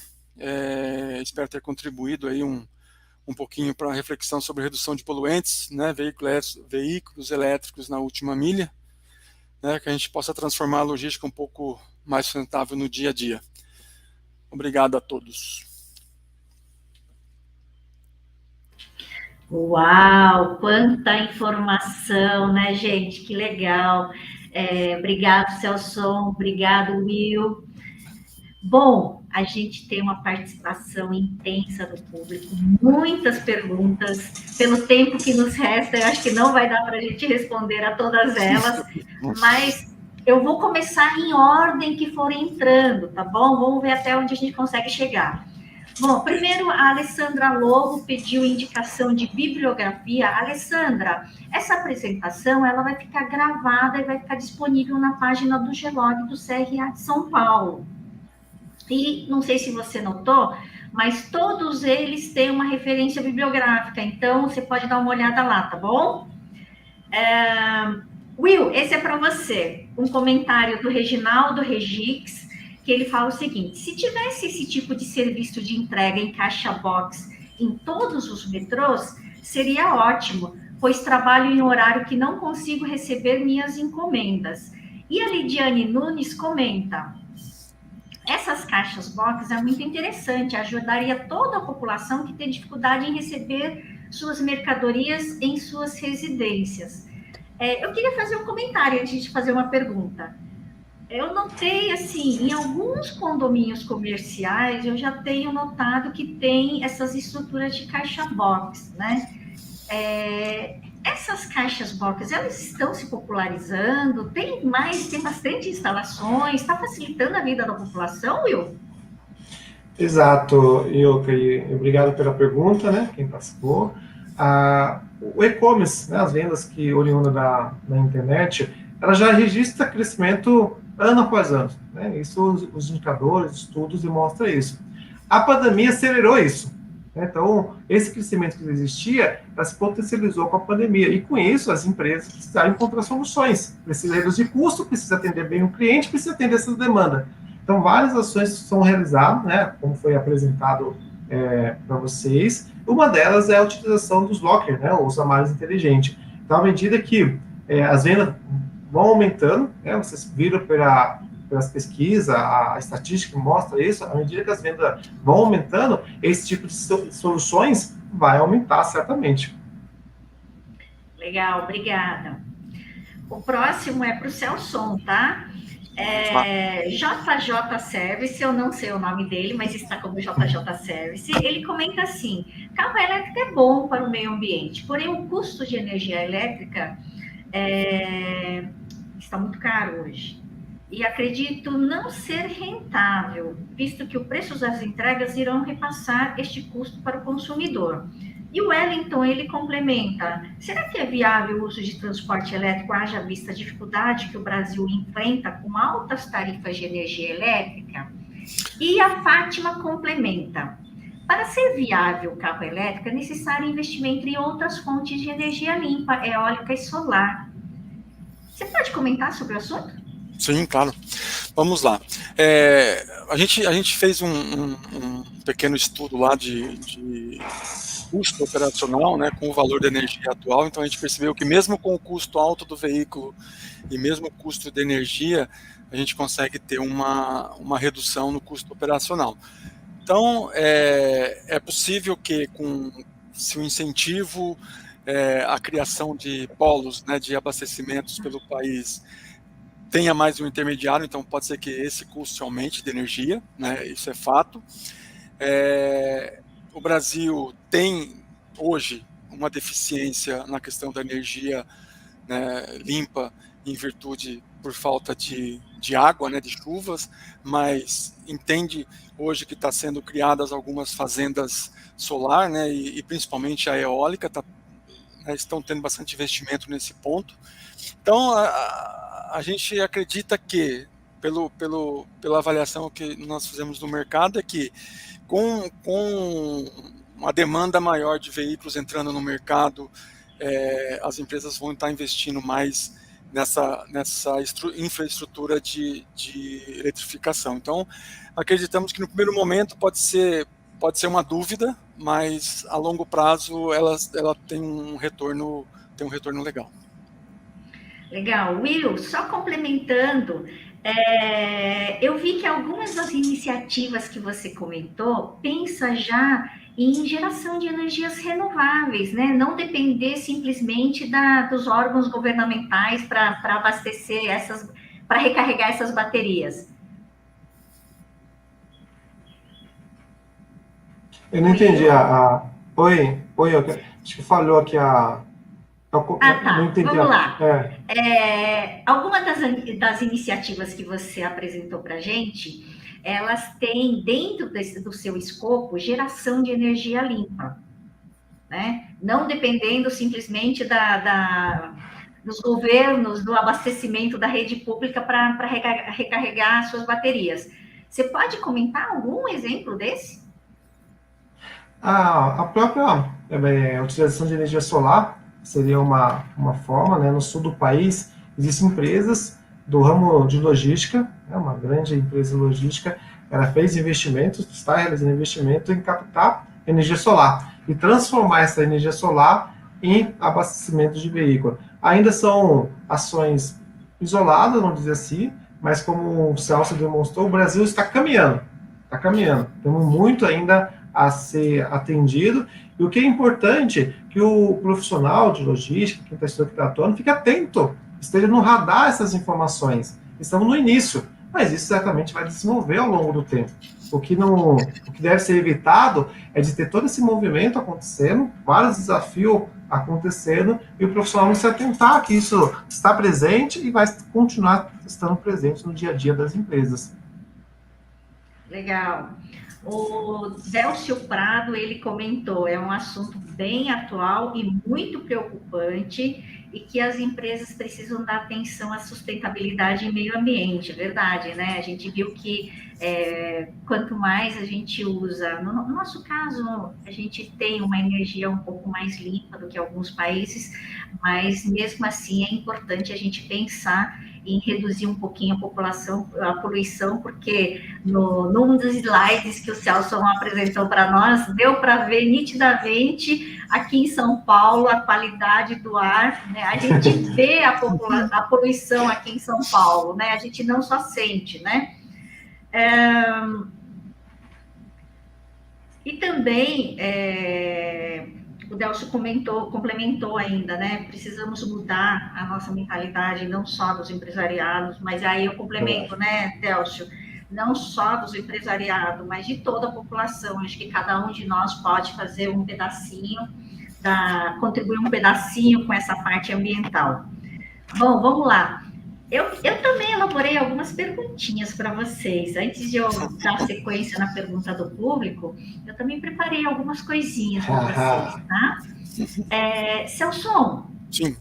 espero ter contribuído aí um pouquinho para a reflexão sobre redução de poluentes, né, veículos elétricos na última milha, né, que a gente possa transformar a logística um pouco mais sustentável no dia a dia. Obrigado a todos. Uau, quanta informação, né, gente? Que legal. Obrigado, Celson. Obrigado, Will. Bom, a gente tem uma participação intensa do público, muitas perguntas. Pelo tempo que nos resta, eu acho que não vai dar para a gente responder a todas elas, mas eu vou começar em ordem que forem entrando, tá bom? Vamos ver até onde a gente consegue chegar. Bom, primeiro a Alessandra Lobo pediu indicação de bibliografia. Alessandra, essa apresentação ela vai ficar gravada e vai ficar disponível na página do GELOG do CRA de São Paulo. E não sei se você notou, mas todos eles têm uma referência bibliográfica, então você pode dar uma olhada lá, tá bom? Will, esse é para você. Um comentário do Reginaldo Regix, que ele fala o seguinte: se tivesse esse tipo de serviço de entrega em caixa box em todos os metrôs, seria ótimo, pois trabalho em horário que não consigo receber minhas encomendas. E a Lidiane Nunes comenta: essas caixas box é muito interessante, ajudaria toda a população que tem dificuldade em receber suas mercadorias em suas residências. Eu queria fazer um comentário antes de fazer uma pergunta. Eu notei, assim, em alguns condomínios comerciais, eu já tenho notado que tem essas estruturas de caixa box, né? Essas caixas box, elas estão se popularizando? Tem bastante instalações? Está facilitando a vida da população, Will? Exato, Ilka, e obrigado pela pergunta, né, quem participou. O e-commerce, né, as vendas que oriundam da internet, ela já registra crescimento ano após ano, né, isso os indicadores, estudos demonstram isso. A pandemia acelerou isso, né, então esse crescimento que existia, ela se potencializou com a pandemia, e com isso as empresas precisaram encontrar soluções, precisa reduzir custo, precisa atender bem o cliente, precisa atender essa demanda. Então, várias ações são realizadas, né, como foi apresentado para vocês. Uma delas é a utilização dos lockers, né, os armários inteligentes. Então, à medida que as vendas vão aumentando, né, vocês viram pelas pesquisas, a estatística mostra isso, à medida que as vendas vão aumentando, esse tipo de soluções vai aumentar certamente. Legal, obrigada. O próximo é para o Celson, tá? JJ Service, eu não sei o nome dele, mas está como JJ Service. Ele comenta assim: carro elétrico é bom para o meio ambiente, porém o custo de energia elétrica está muito caro hoje. E acredito não ser rentável, visto que o preço das entregas irão repassar este custo para o consumidor. E o Wellington, ele complementa: será que é viável o uso de transporte elétrico, haja vista a dificuldade que o Brasil enfrenta com altas tarifas de energia elétrica? E a Fátima complementa: para ser viável o carro elétrico, é necessário investimento em outras fontes de energia limpa, eólica e solar. Você pode comentar sobre o assunto? Sim, claro. Vamos lá. A gente fez um pequeno estudo lá de custo operacional, né, com o valor da energia atual. Então a gente percebeu que mesmo com o custo alto do veículo e mesmo o custo de energia, a gente consegue ter uma redução no custo operacional. Então é possível que se o incentivo, a criação de polos, né, de abastecimentos pelo país tenha mais um intermediário, então pode ser que esse custo aumente de energia, né, isso é fato. O Brasil tem, hoje, uma deficiência na questão da energia, né, limpa, em virtude por falta de água, né, de chuvas, mas entende hoje que está sendo criadas algumas fazendas solar, né, e principalmente a eólica, né, estão tendo bastante investimento nesse ponto. Então, a gente acredita que, pela avaliação que nós fizemos no mercado, é que com uma demanda maior de veículos entrando no mercado, as empresas vão estar investindo mais nessa infraestrutura de eletrificação. Então, acreditamos que no primeiro momento pode ser uma dúvida, mas a longo prazo ela tem um retorno legal. Legal. Will, só complementando, eu vi que algumas das iniciativas que você comentou pensa já em geração de energias renováveis, né? Não depender simplesmente dos órgãos governamentais para abastecer para recarregar essas baterias. Eu não entendi Oi, acho que falhou aqui tá. Não entendi. Vamos lá. Alguma das iniciativas que você apresentou para a gente, elas têm dentro do seu escopo geração de energia limpa, né? Não dependendo simplesmente dos governos, do abastecimento da rede pública para recarregar suas baterias. Você pode comentar algum exemplo desse? A própria utilização de energia solar seria uma forma, né? No sul do país, existem empresas do ramo de logística, né? Uma grande empresa de logística, ela fez investimentos, está realizando investimento em captar energia solar e transformar essa energia solar em abastecimento de veículo. Ainda são ações isoladas, vamos dizer assim, mas como o Celso demonstrou, o Brasil está caminhando. Temos muito ainda a ser atendido, e o que é importante que o profissional de logística, quem está atuando, fique atento, esteja no radar essas informações. Estamos no início, mas isso certamente vai desenvolver ao longo do tempo. O que deve ser evitado é de ter todo esse movimento acontecendo, vários desafios acontecendo, e o profissional não se atentar que isso está presente e vai continuar estando presente no dia a dia das empresas. Legal. O Délcio Prado, ele comentou, é um assunto bem atual e muito preocupante, e que as empresas precisam dar atenção à sustentabilidade e meio ambiente, verdade, né? A gente viu que quanto mais a gente usa, no nosso caso, a gente tem uma energia um pouco mais limpa do que alguns países, mas mesmo assim é importante a gente pensar em reduzir um pouquinho a poluição, porque num dos slides que o Celso apresentou para nós, deu para ver nitidamente aqui em São Paulo a qualidade do ar, né? A gente vê a poluição aqui em São Paulo, né? A gente não só sente, né? E também o Délcio complementou ainda, né? Precisamos mudar a nossa mentalidade, não só dos empresariados, mas aí eu complemento, né, Délcio? Não só dos empresariados, mas de toda a população. Acho que cada um de nós pode fazer um pedacinho, contribuir um pedacinho com essa parte ambiental. Bom, vamos lá. Eu também elaborei algumas perguntinhas para vocês. Antes de eu dar sequência na pergunta do público, eu também preparei algumas coisinhas para vocês, tá? Celso, sim.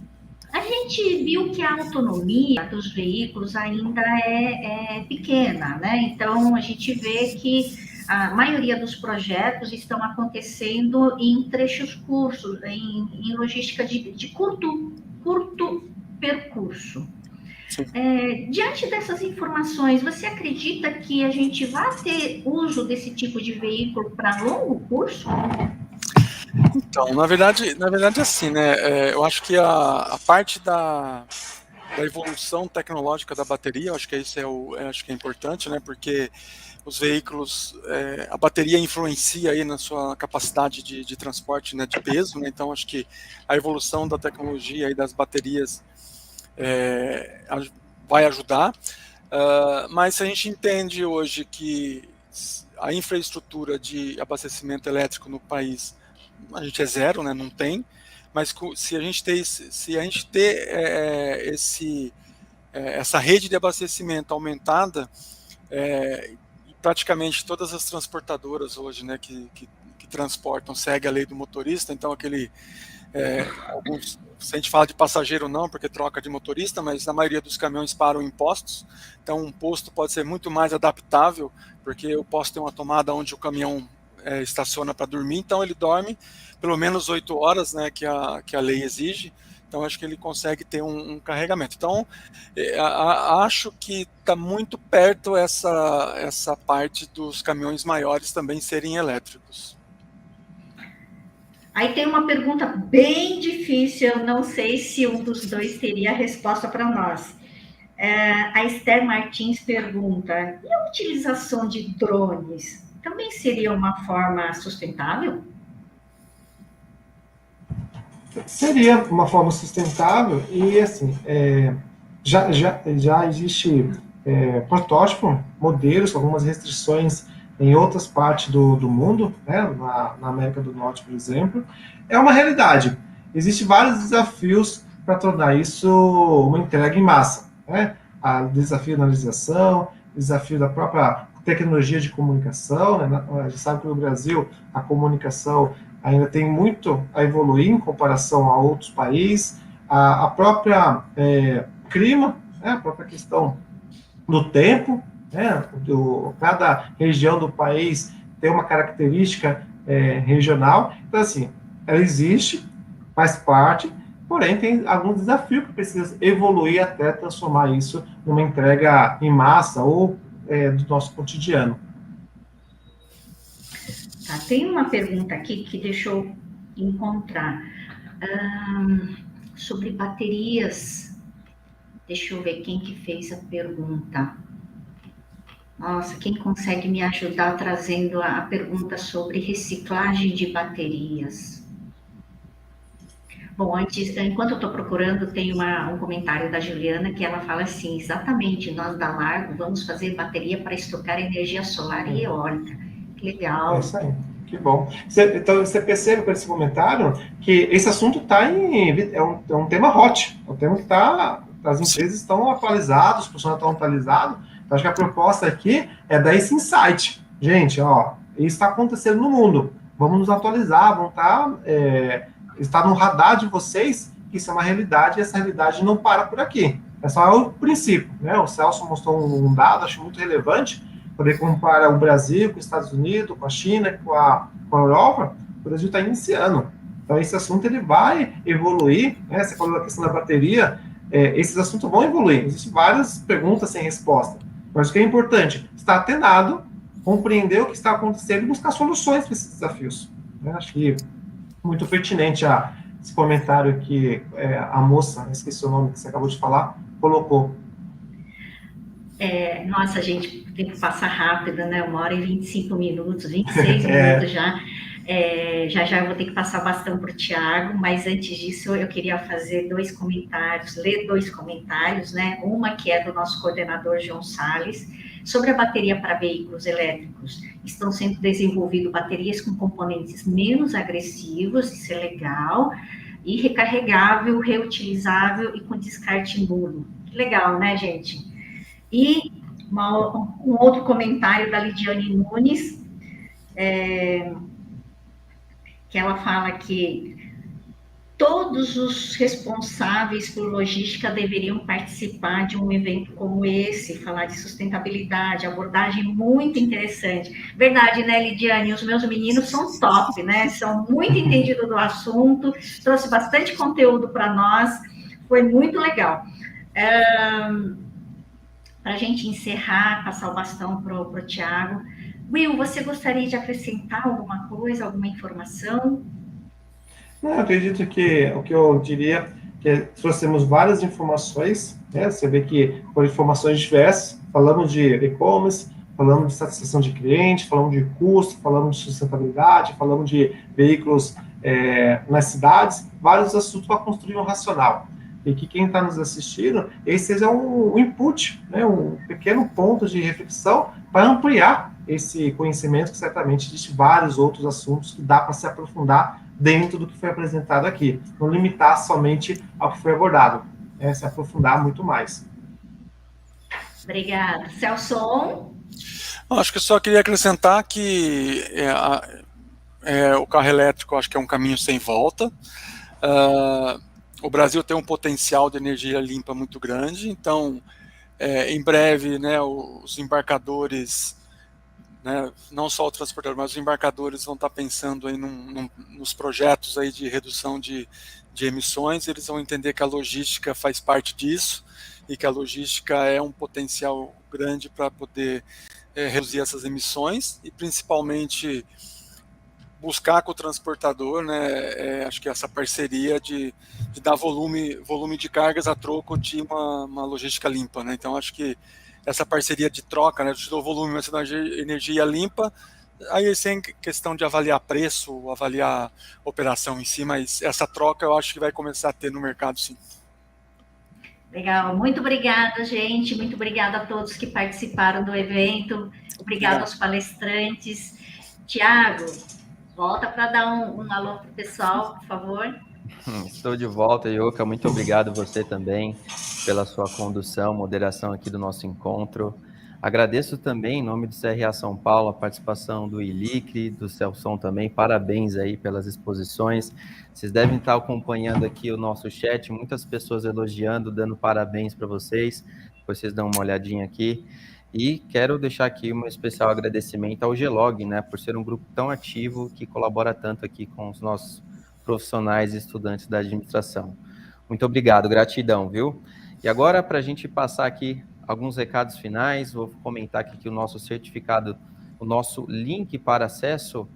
A gente viu que a autonomia dos veículos ainda é pequena, né? Então, a gente vê que a maioria dos projetos estão acontecendo em trechos curtos, em logística de curto percurso. Diante dessas informações, você acredita que a gente vai ter uso desse tipo de veículo para longo curso? Então, na verdade assim, né? Eu acho que a parte da evolução tecnológica da bateria, eu acho que isso acho que é importante, né? Porque os veículos, a bateria influencia aí na sua capacidade de transporte, né, de peso, né? Então acho que a evolução da tecnologia e das baterias vai ajudar, mas a gente entende hoje que a infraestrutura de abastecimento elétrico no país, a gente é zero, né, não tem, mas se a gente ter essa rede de abastecimento aumentada, praticamente todas as transportadoras hoje, né, que transportam, segue a lei do motorista, então se a gente fala de passageiro não, porque troca de motorista, mas na maioria dos caminhões param em postos, então um posto pode ser muito mais adaptável, porque eu posso ter uma tomada onde o caminhão estaciona para dormir, então ele dorme pelo menos 8 horas, né, que a lei exige, então acho que ele consegue ter um carregamento. Então, acho que está muito perto essa parte dos caminhões maiores também serem elétricos. Aí tem uma pergunta bem difícil, eu não sei se um dos dois teria a resposta para nós. A Esther Martins pergunta, e a utilização de drones também seria uma forma sustentável? Seria uma forma sustentável e, assim, já existe protótipo, modelos, algumas restrições em outras partes do mundo, né, na América do Norte, por exemplo. É uma realidade. Existem vários desafios para tornar isso uma entrega em massa, né? O desafio da analisação, o desafio da própria tecnologia de comunicação, né? A gente sabe que no Brasil a comunicação ainda tem muito a evoluir em comparação a outros países, a própria clima, né, a própria questão do tempo, né, cada região do país tem uma característica regional, então assim, ela existe, faz parte, porém tem algum desafio que precisa evoluir até transformar isso numa entrega em massa ou do nosso cotidiano. Tá, tem uma pergunta aqui que deixa eu encontrar sobre baterias. Deixa eu ver quem que fez a pergunta. Nossa, quem consegue me ajudar trazendo a pergunta sobre reciclagem de baterias? Bom, enquanto eu estou procurando, tem um comentário da Juliana que ela fala assim, exatamente, nós da Largo vamos fazer bateria para estocar energia solar e eólica. Que legal. É isso aí, que bom. Então, você percebe com esse comentário que esse assunto é um tema hot, é um tema que as empresas estão atualizadas, os profissionais estão atualizados. Então, acho que a proposta aqui é dar esse insight. Gente, ó, isso está acontecendo no mundo. Vamos nos atualizar, vamos estar no radar de vocês, que isso é uma realidade, e essa realidade não para por aqui. É só o princípio, né? O Celso mostrou um dado, acho muito relevante, poder comparar o Brasil com os Estados Unidos, com a China, com a Europa. O Brasil está iniciando. Então, esse assunto ele vai evoluir, né? Você falou da questão da bateria, esses assuntos vão evoluir. Existem várias perguntas sem resposta. Mas o que é importante, estar atenado, compreender o que está acontecendo e buscar soluções para esses desafios. Acho que muito pertinente esse comentário que a moça, esqueci o nome que você acabou de falar, colocou. Nossa, gente, tem que passar rápido, né? 1h25, 26 minutos já. Já eu vou ter que passar bastante para o Tiago, mas antes disso eu queria fazer ler dois comentários, né? Uma que é do nosso coordenador João Salles, sobre a bateria para veículos elétricos. Estão sendo desenvolvidas baterias com componentes menos agressivos, isso é legal, e recarregável, reutilizável e com descarte nulo. Que legal, né, gente? E um outro comentário da Lidiane Nunes, que ela fala que todos os responsáveis por logística deveriam participar de um evento como esse, falar de sustentabilidade, abordagem muito interessante. Verdade, né, Lidiane? Os meus meninos são top, né? São muito entendidos do assunto, trouxe bastante conteúdo para nós, foi muito legal. Para a gente encerrar, passar o bastão para o Tiago. Will, você gostaria de acrescentar alguma coisa, alguma informação? Não, eu acredito que o que eu diria que trouxemos várias informações, né? Você vê que foram informações diversas, falamos de e-commerce, falamos de satisfação de cliente, falamos de custo, falamos de sustentabilidade, falamos de veículos nas cidades, vários assuntos para construir um racional. E que quem está nos assistindo, esse é um input, né? Um pequeno ponto de reflexão para ampliar esse conhecimento, que certamente existem vários outros assuntos que dá para se aprofundar dentro do que foi apresentado aqui, não limitar somente ao que foi abordado, se aprofundar muito mais. Obrigada. Celson? Acho que eu só queria acrescentar que o carro elétrico acho que é um caminho sem volta. O Brasil tem um potencial de energia limpa muito grande, então em breve, né, os embarcadores, né, não só o transportador, mas os embarcadores vão estar pensando aí nos projetos aí de redução de emissões. Eles vão entender que a logística faz parte disso e que a logística é um potencial grande para poder reduzir essas emissões e principalmente buscar com o transportador, né, acho que essa parceria de dar volume de cargas a troco de uma logística limpa, né? Então acho que essa parceria de troca, né, eu te dou volume, mas você dá energia limpa, aí sem questão de avaliar preço, avaliar operação em si, mas essa troca eu acho que vai começar a ter no mercado, sim. Legal, muito obrigada, gente. Muito obrigada a todos que participaram do evento. Obrigada aos palestrantes. Tiago, volta para dar um alô para o pessoal, por favor. Estou de volta, Ioka. Muito obrigado você também pela sua condução, moderação aqui do nosso encontro. Agradeço também, em nome do CRA São Paulo, a participação do Ilicre, do Celson também. Parabéns aí pelas exposições. Vocês devem estar acompanhando aqui o nosso chat, muitas pessoas elogiando, dando parabéns para vocês. Depois vocês dão uma olhadinha aqui. E quero deixar aqui um especial agradecimento ao Gelog, né, por ser um grupo tão ativo que colabora tanto aqui com os nossos profissionais e estudantes da administração. Muito obrigado, gratidão, viu? E agora, para a gente passar aqui alguns recados finais, vou comentar aqui que o nosso certificado, o nosso link para acesso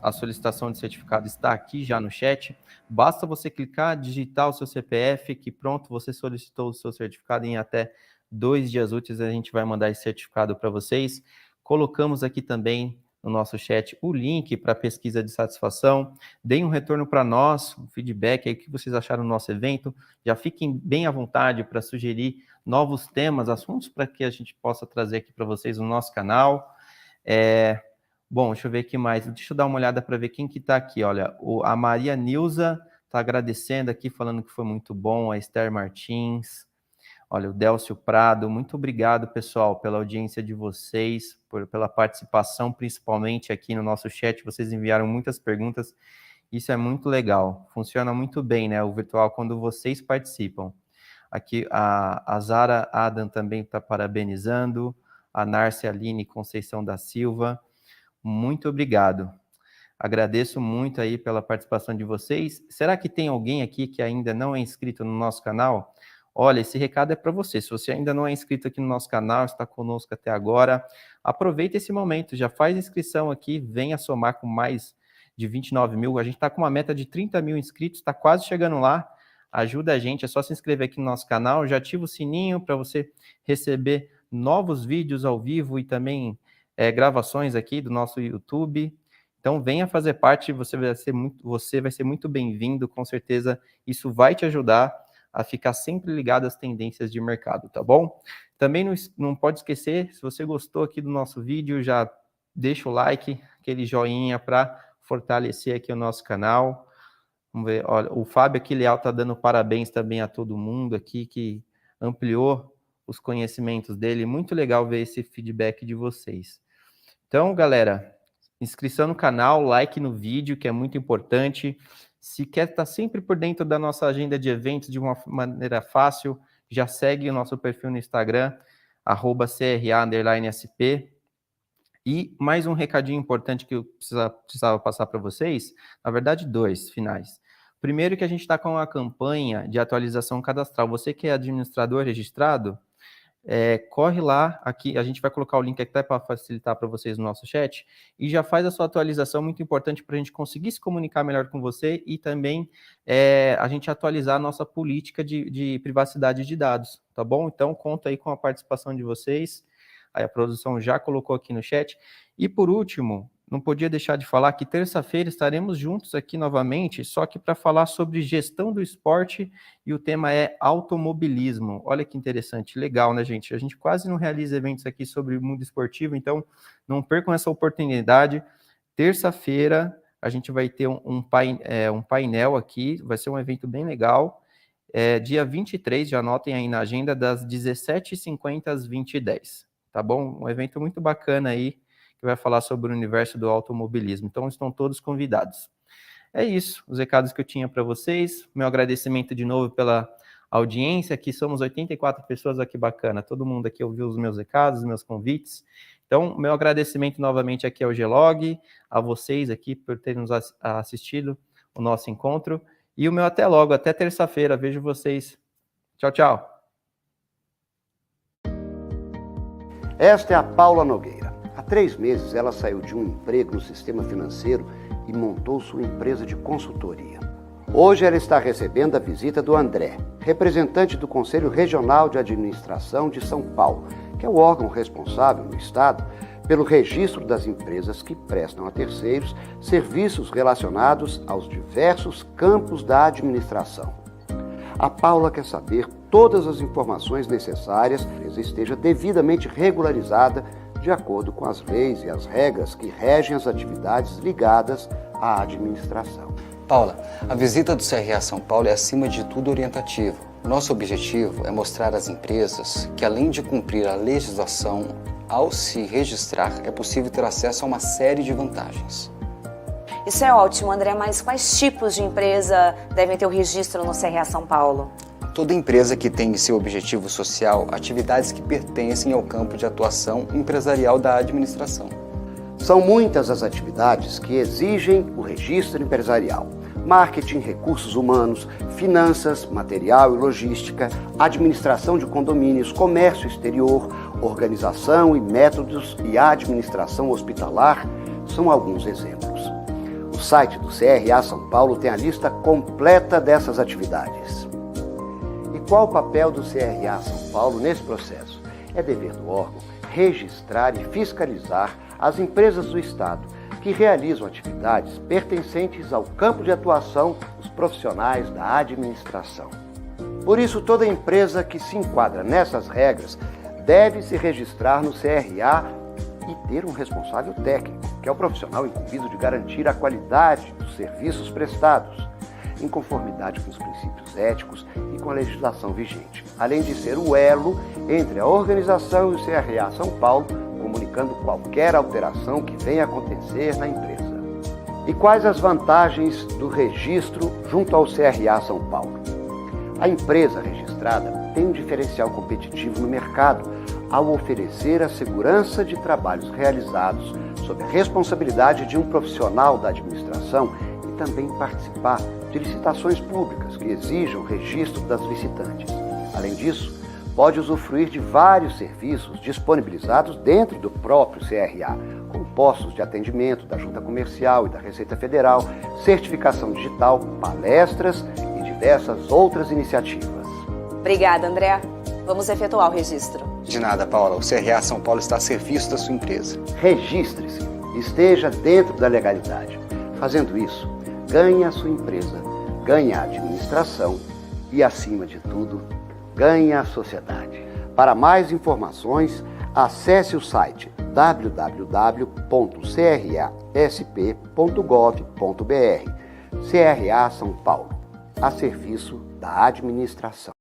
à solicitação de certificado está aqui já no chat. Basta você clicar, digitar o seu CPF, que pronto, você solicitou o seu certificado em até 2 dias úteis, a gente vai mandar esse certificado para vocês. Colocamos aqui também no nosso chat o link para pesquisa de satisfação. Deem um retorno para nós, um feedback aí, o que vocês acharam do nosso evento. Já fiquem bem à vontade para sugerir novos temas, assuntos para que a gente possa trazer aqui para vocês no nosso canal. Bom, deixa eu ver aqui mais. Deixa eu dar uma olhada para ver quem que está aqui. Olha, a Maria Nilza está agradecendo aqui, falando que foi muito bom. A Esther Martins. Olha, o Délcio Prado, muito obrigado, pessoal, pela audiência de vocês, pela participação, principalmente aqui no nosso chat. Vocês enviaram muitas perguntas, isso é muito legal. Funciona muito bem, né, o virtual, quando vocês participam. Aqui a Zara Adam também está parabenizando, a Nárcia Aline Conceição da Silva, muito obrigado. Agradeço muito aí pela participação de vocês. Será que tem alguém aqui que ainda não é inscrito no nosso canal? Olha, esse recado é para você. Se você ainda não é inscrito aqui no nosso canal, está conosco até agora, aproveita esse momento, já faz inscrição aqui, venha somar com mais de 29 mil. A gente está com uma meta de 30 mil inscritos, está quase chegando lá. Ajuda a gente, é só se inscrever aqui no nosso canal, já ativa o sininho para você receber novos vídeos ao vivo e também gravações aqui do nosso YouTube. Então, venha fazer parte, você vai ser muito bem-vindo, com certeza isso vai te ajudar a ficar sempre ligado às tendências de mercado, tá bom? Também não pode esquecer, se você gostou aqui do nosso vídeo, já deixa o like, aquele joinha para fortalecer aqui o nosso canal. Vamos ver, olha, o Fábio aqui Leal está dando parabéns também a todo mundo aqui que ampliou os conhecimentos dele. Muito legal ver esse feedback de vocês. Então, galera, inscrição no canal, like no vídeo, que é muito importante. Se quer estar sempre por dentro da nossa agenda de eventos de uma maneira fácil, já segue o nosso perfil no Instagram, @CRA_SP. E mais um recadinho importante que eu precisava passar para vocês, na verdade, 2 finais. Primeiro que a gente está com uma campanha de atualização cadastral. Você que é administrador registrado, corre lá, aqui a gente vai colocar o link aqui até para facilitar para vocês no nosso chat, e já faz a sua atualização, muito importante para a gente conseguir se comunicar melhor com você e também a gente atualizar a nossa política de privacidade de dados, tá bom? Então, conta aí com a participação de vocês, aí a produção já colocou aqui no chat. E por último, não podia deixar de falar que terça-feira estaremos juntos aqui novamente, só que para falar sobre gestão do esporte, e o tema é automobilismo. Olha que interessante, legal, né, gente? A gente quase não realiza eventos aqui sobre o mundo esportivo, então não percam essa oportunidade. Terça-feira a gente vai ter um painel aqui, vai ser um evento bem legal. dia 23, já anotem aí na agenda, das 17h50 às 20h10, tá bom? Um evento muito bacana aí, que vai falar sobre o universo do automobilismo. Então, estão todos convidados. É isso, os recados que eu tinha para vocês. Meu agradecimento de novo pela audiência. Aqui somos 84 pessoas, aqui bacana. Todo mundo aqui ouviu os meus recados, os meus convites. Então, meu agradecimento novamente aqui ao G-Log, a vocês aqui por terem nos assistido o nosso encontro. E o meu até logo, até terça-feira. Vejo vocês. Tchau, tchau. Esta é a Paula Nogueira. Há 3 meses ela saiu de um emprego no sistema financeiro e montou sua empresa de consultoria. Hoje ela está recebendo a visita do André, representante do Conselho Regional de Administração de São Paulo, que é o órgão responsável no Estado pelo registro das empresas que prestam a terceiros serviços relacionados aos diversos campos da administração. A Paula quer saber todas as informações necessárias para que a empresa esteja devidamente regularizada de acordo com as leis e as regras que regem as atividades ligadas à administração. Paula, a visita do CRA São Paulo é acima de tudo orientativa. Nosso objetivo é mostrar às empresas que, além de cumprir a legislação, ao se registrar, é possível ter acesso a uma série de vantagens. Isso é ótimo, André, mas quais tipos de empresa devem ter o registro no CRA São Paulo? Toda empresa que tem em seu objetivo social atividades que pertencem ao campo de atuação empresarial da administração. São muitas as atividades que exigem o registro empresarial. Marketing, recursos humanos, finanças, material e logística, administração de condomínios, comércio exterior, organização e métodos e administração hospitalar são alguns exemplos. O site do CRA São Paulo tem a lista completa dessas atividades. E qual o papel do CRA São Paulo nesse processo? É dever do órgão registrar e fiscalizar as empresas do Estado que realizam atividades pertencentes ao campo de atuação dos profissionais da administração. Por isso, toda empresa que se enquadra nessas regras deve se registrar no CRA e ter um responsável técnico, que é o profissional incumbido de garantir a qualidade dos serviços prestados, em conformidade com os princípios éticos e com a legislação vigente, além de ser o elo entre a organização e o CRA São Paulo, comunicando qualquer alteração que venha a acontecer na empresa. E quais as vantagens do registro junto ao CRA São Paulo? A empresa registrada tem um diferencial competitivo no mercado ao oferecer a segurança de trabalhos realizados sob a responsabilidade de um profissional da administração e também participar de licitações públicas que exijam o registro das licitantes. Além disso, pode usufruir de vários serviços disponibilizados dentro do próprio CRA, como postos de atendimento da Junta Comercial e da Receita Federal, certificação digital, palestras e diversas outras iniciativas. Obrigada, André. Vamos efetuar o registro. De nada, Paula. O CRA São Paulo está a serviço da sua empresa. Registre-se, esteja dentro da legalidade. Fazendo isso, ganhe a sua empresa, ganhe a administração e, acima de tudo, ganhe a sociedade. Para mais informações, acesse o site www.crasp.gov.br. CRA São Paulo, a serviço da administração.